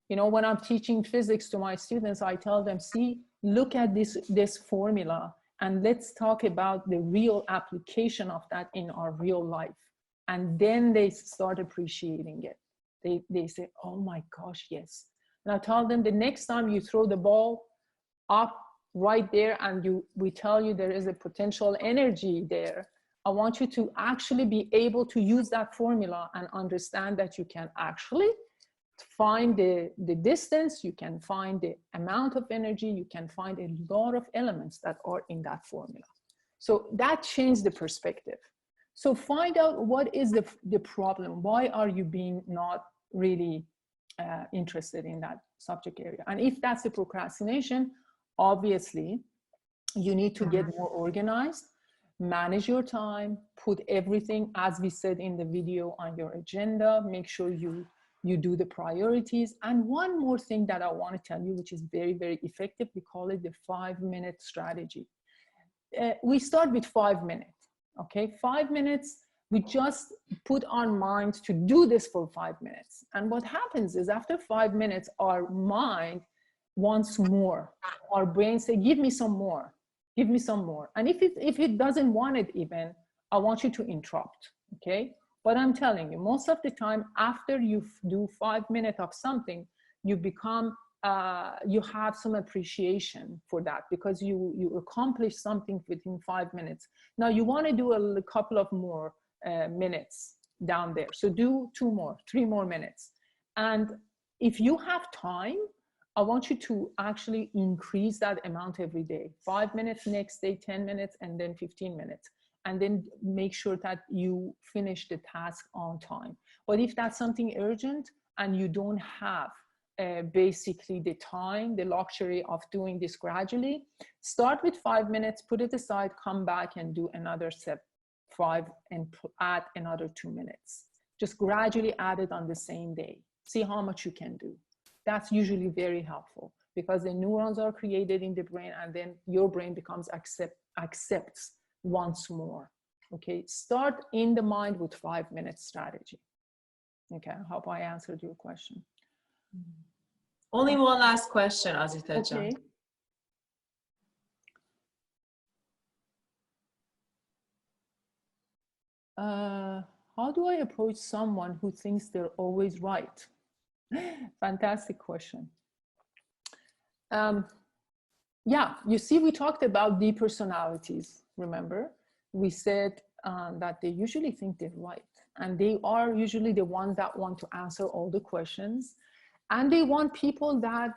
You know, when I'm teaching physics to my students, I tell them, see, look at this formula, and let's talk about the real application of that in our real life. And then they start appreciating it. They say, oh my gosh, yes. And I tell them, the next time you throw the ball up right there and we tell you there is a potential energy there, I want you to actually be able to use that formula and understand that you can actually find the distance, you can find the amount of energy, you can find a lot of elements that are in that formula. So that changed the perspective. So find out what is the problem. Why are you being not really interested in that subject area? And if that's the procrastination, obviously you need to get more organized, manage your time, put everything, as we said in the video, on your agenda. Make sure you do the priorities. And one more thing that I want to tell you, which is very, very effective, we call it the 5-minute strategy. We start with 5 minutes, okay? 5 minutes, we just put on mind to do this for 5 minutes. And what happens is after 5 minutes, our mind wants more. Our brain say, give me some more, give me some more. And if it doesn't want it even, I want you to interrupt, okay? But I'm telling you, most of the time, after you do 5 minutes of something, you become, you have some appreciation for that, because you accomplish something within 5 minutes. Now you want to do a couple of more minutes down there. So do 2 more, 3 more minutes. And if you have time, I want you to actually increase that amount every day. 5 minutes, next day 10 minutes, and then 15 minutes. And then make sure that you finish the task on time. But if that's something urgent and you don't have basically the time, the luxury of doing this gradually, start with 5 minutes, put it aside, come back and do another step 5 and add another 2 minutes. Just gradually add it on the same day. See how much you can do. That's usually very helpful, because the neurons are created in the brain, and then your brain becomes accepts once more. Okay, start in the mind with 5-minute strategy. Okay, I hope I answered your question. Only one last question, Azita. Okay. How do I approach someone who thinks they're always right? Fantastic question. Yeah, you see, we talked about depersonalities, remember? We said that they usually think they're right, and they are usually the ones that want to answer all the questions, and they want people that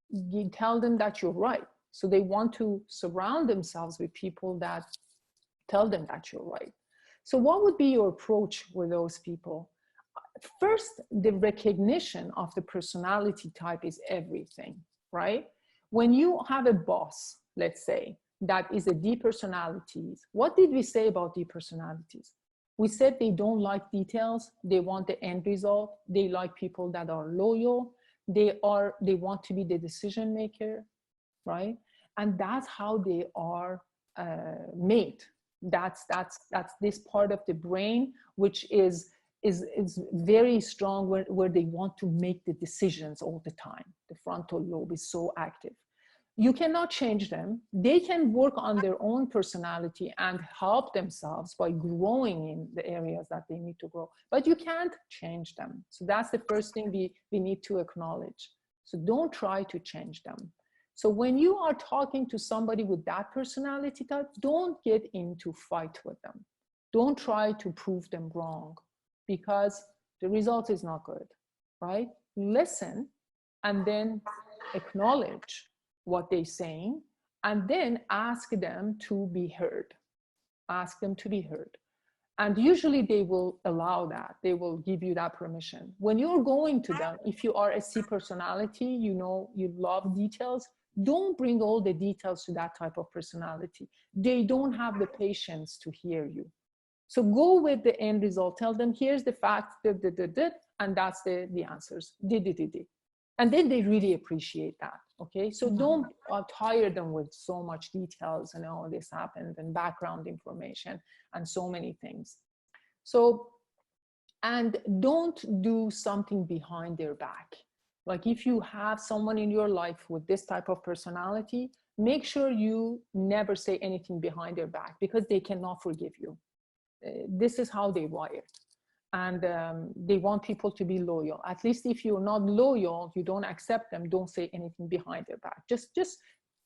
you tell them that you're right. So they want to surround themselves with people that tell them that you're right. So what would be your approach with those people? First, the recognition of the personality type is everything, right? When you have a boss, let's say, that is a depersonality, what did we say about depersonalities? We said they don't like details, they want the end result, they like people that are loyal, they want to be the decision maker, right? And that's how they are made. That's this part of the brain which is very strong, where they want to make the decisions all the time. The frontal lobe is so active. You cannot change them. They can work on their own personality and help themselves by growing in the areas that they need to grow, but you can't change them. So that's the first thing we need to acknowledge. So don't try to change them. So when you are talking to somebody with that personality type, don't get into fight with them. Don't try to prove them wrong, because the result is not good, right? Listen and then acknowledge what they're saying, and then ask them to be heard. Ask them to be heard. And usually they will allow that. They will give you that permission. When you're going to them, if you are a C personality, you know, you love details, don't bring all the details to that type of personality. They don't have the patience to hear you. So go with the end result. Tell them, here's the facts, and that's the answers. And then they really appreciate that. Okay, so don't tire them with so much details and all this happened and background information and so many things. So, and don't do something behind their back. Like if you have someone in your life with this type of personality, make sure you never say anything behind their back, because they cannot forgive you. This is how they wire. And they want people to be loyal. At least if you're not loyal, you don't accept them, don't say anything behind their back. Just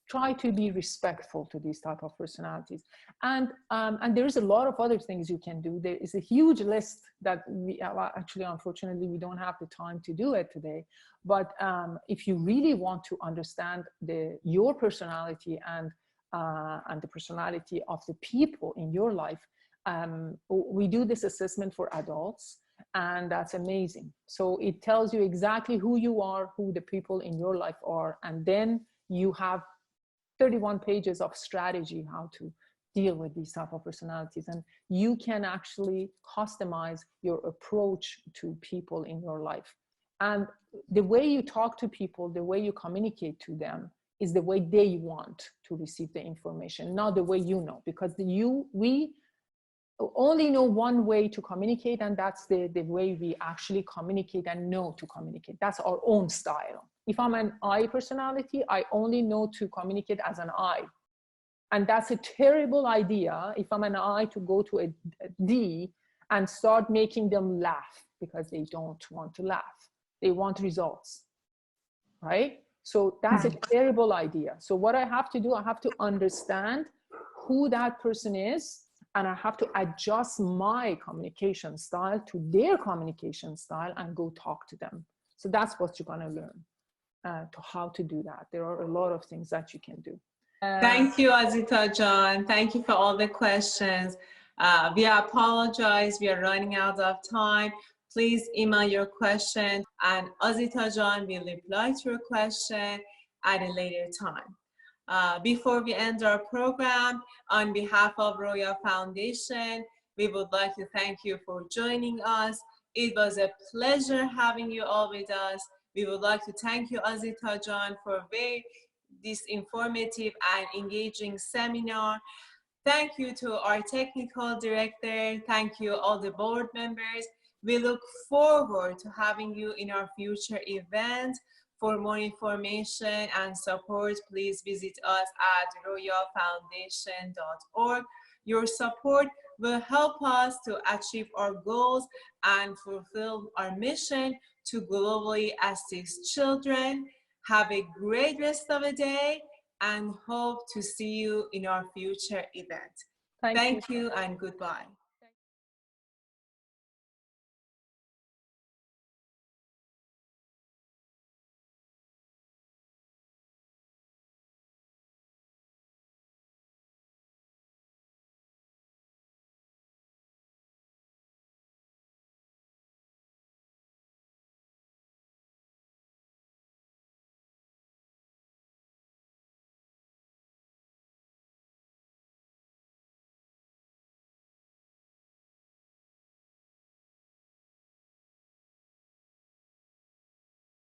try to be respectful to these type of personalities. And there is a lot of other things you can do. There is a huge list that we actually, unfortunately, we don't have the time to do it today. But if you really want to understand your personality and the personality of the people in your life, we do this assessment for adults, and that's amazing. So it tells you exactly who you are, who the people in your life are, and then you have 31 pages of strategy how to deal with these type of personalities, and you can actually customize your approach to people in your life. And the way you talk to people, the way you communicate to them, is the way they want to receive the information, not the way you know, because we only know one way to communicate, and that's the way we actually communicate and know to communicate. That's our own style. If I'm an I personality, I only know to communicate as an I. And that's a terrible idea if I'm an I to go to a D and start making them laugh, because they don't want to laugh. They want results, right? So that's a terrible idea. So what I have to do, I have to understand who that person is, and I have to adjust my communication style to their communication style and go talk to them. So that's what you're going to learn, to how to do that. There are a lot of things that you can do. Thank you, Azita John. Thank you for all the questions. We apologize, we are running out of time. Please email your question, and Azita John will reply to your question at a later time. Before we end our program, on behalf of Roya Foundation, we would like to thank you for joining us. It was a pleasure having you all with us. We would like to thank you, Azita John, for this informative and engaging seminar. Thank you to our technical director. Thank you all the board members. We look forward to having you in our future events. For more information and support, please visit us at royafoundation.org. Your support will help us to achieve our goals and fulfill our mission to globally assist children. Have a great rest of the day, and hope to see you in our future event. Thank you and goodbye.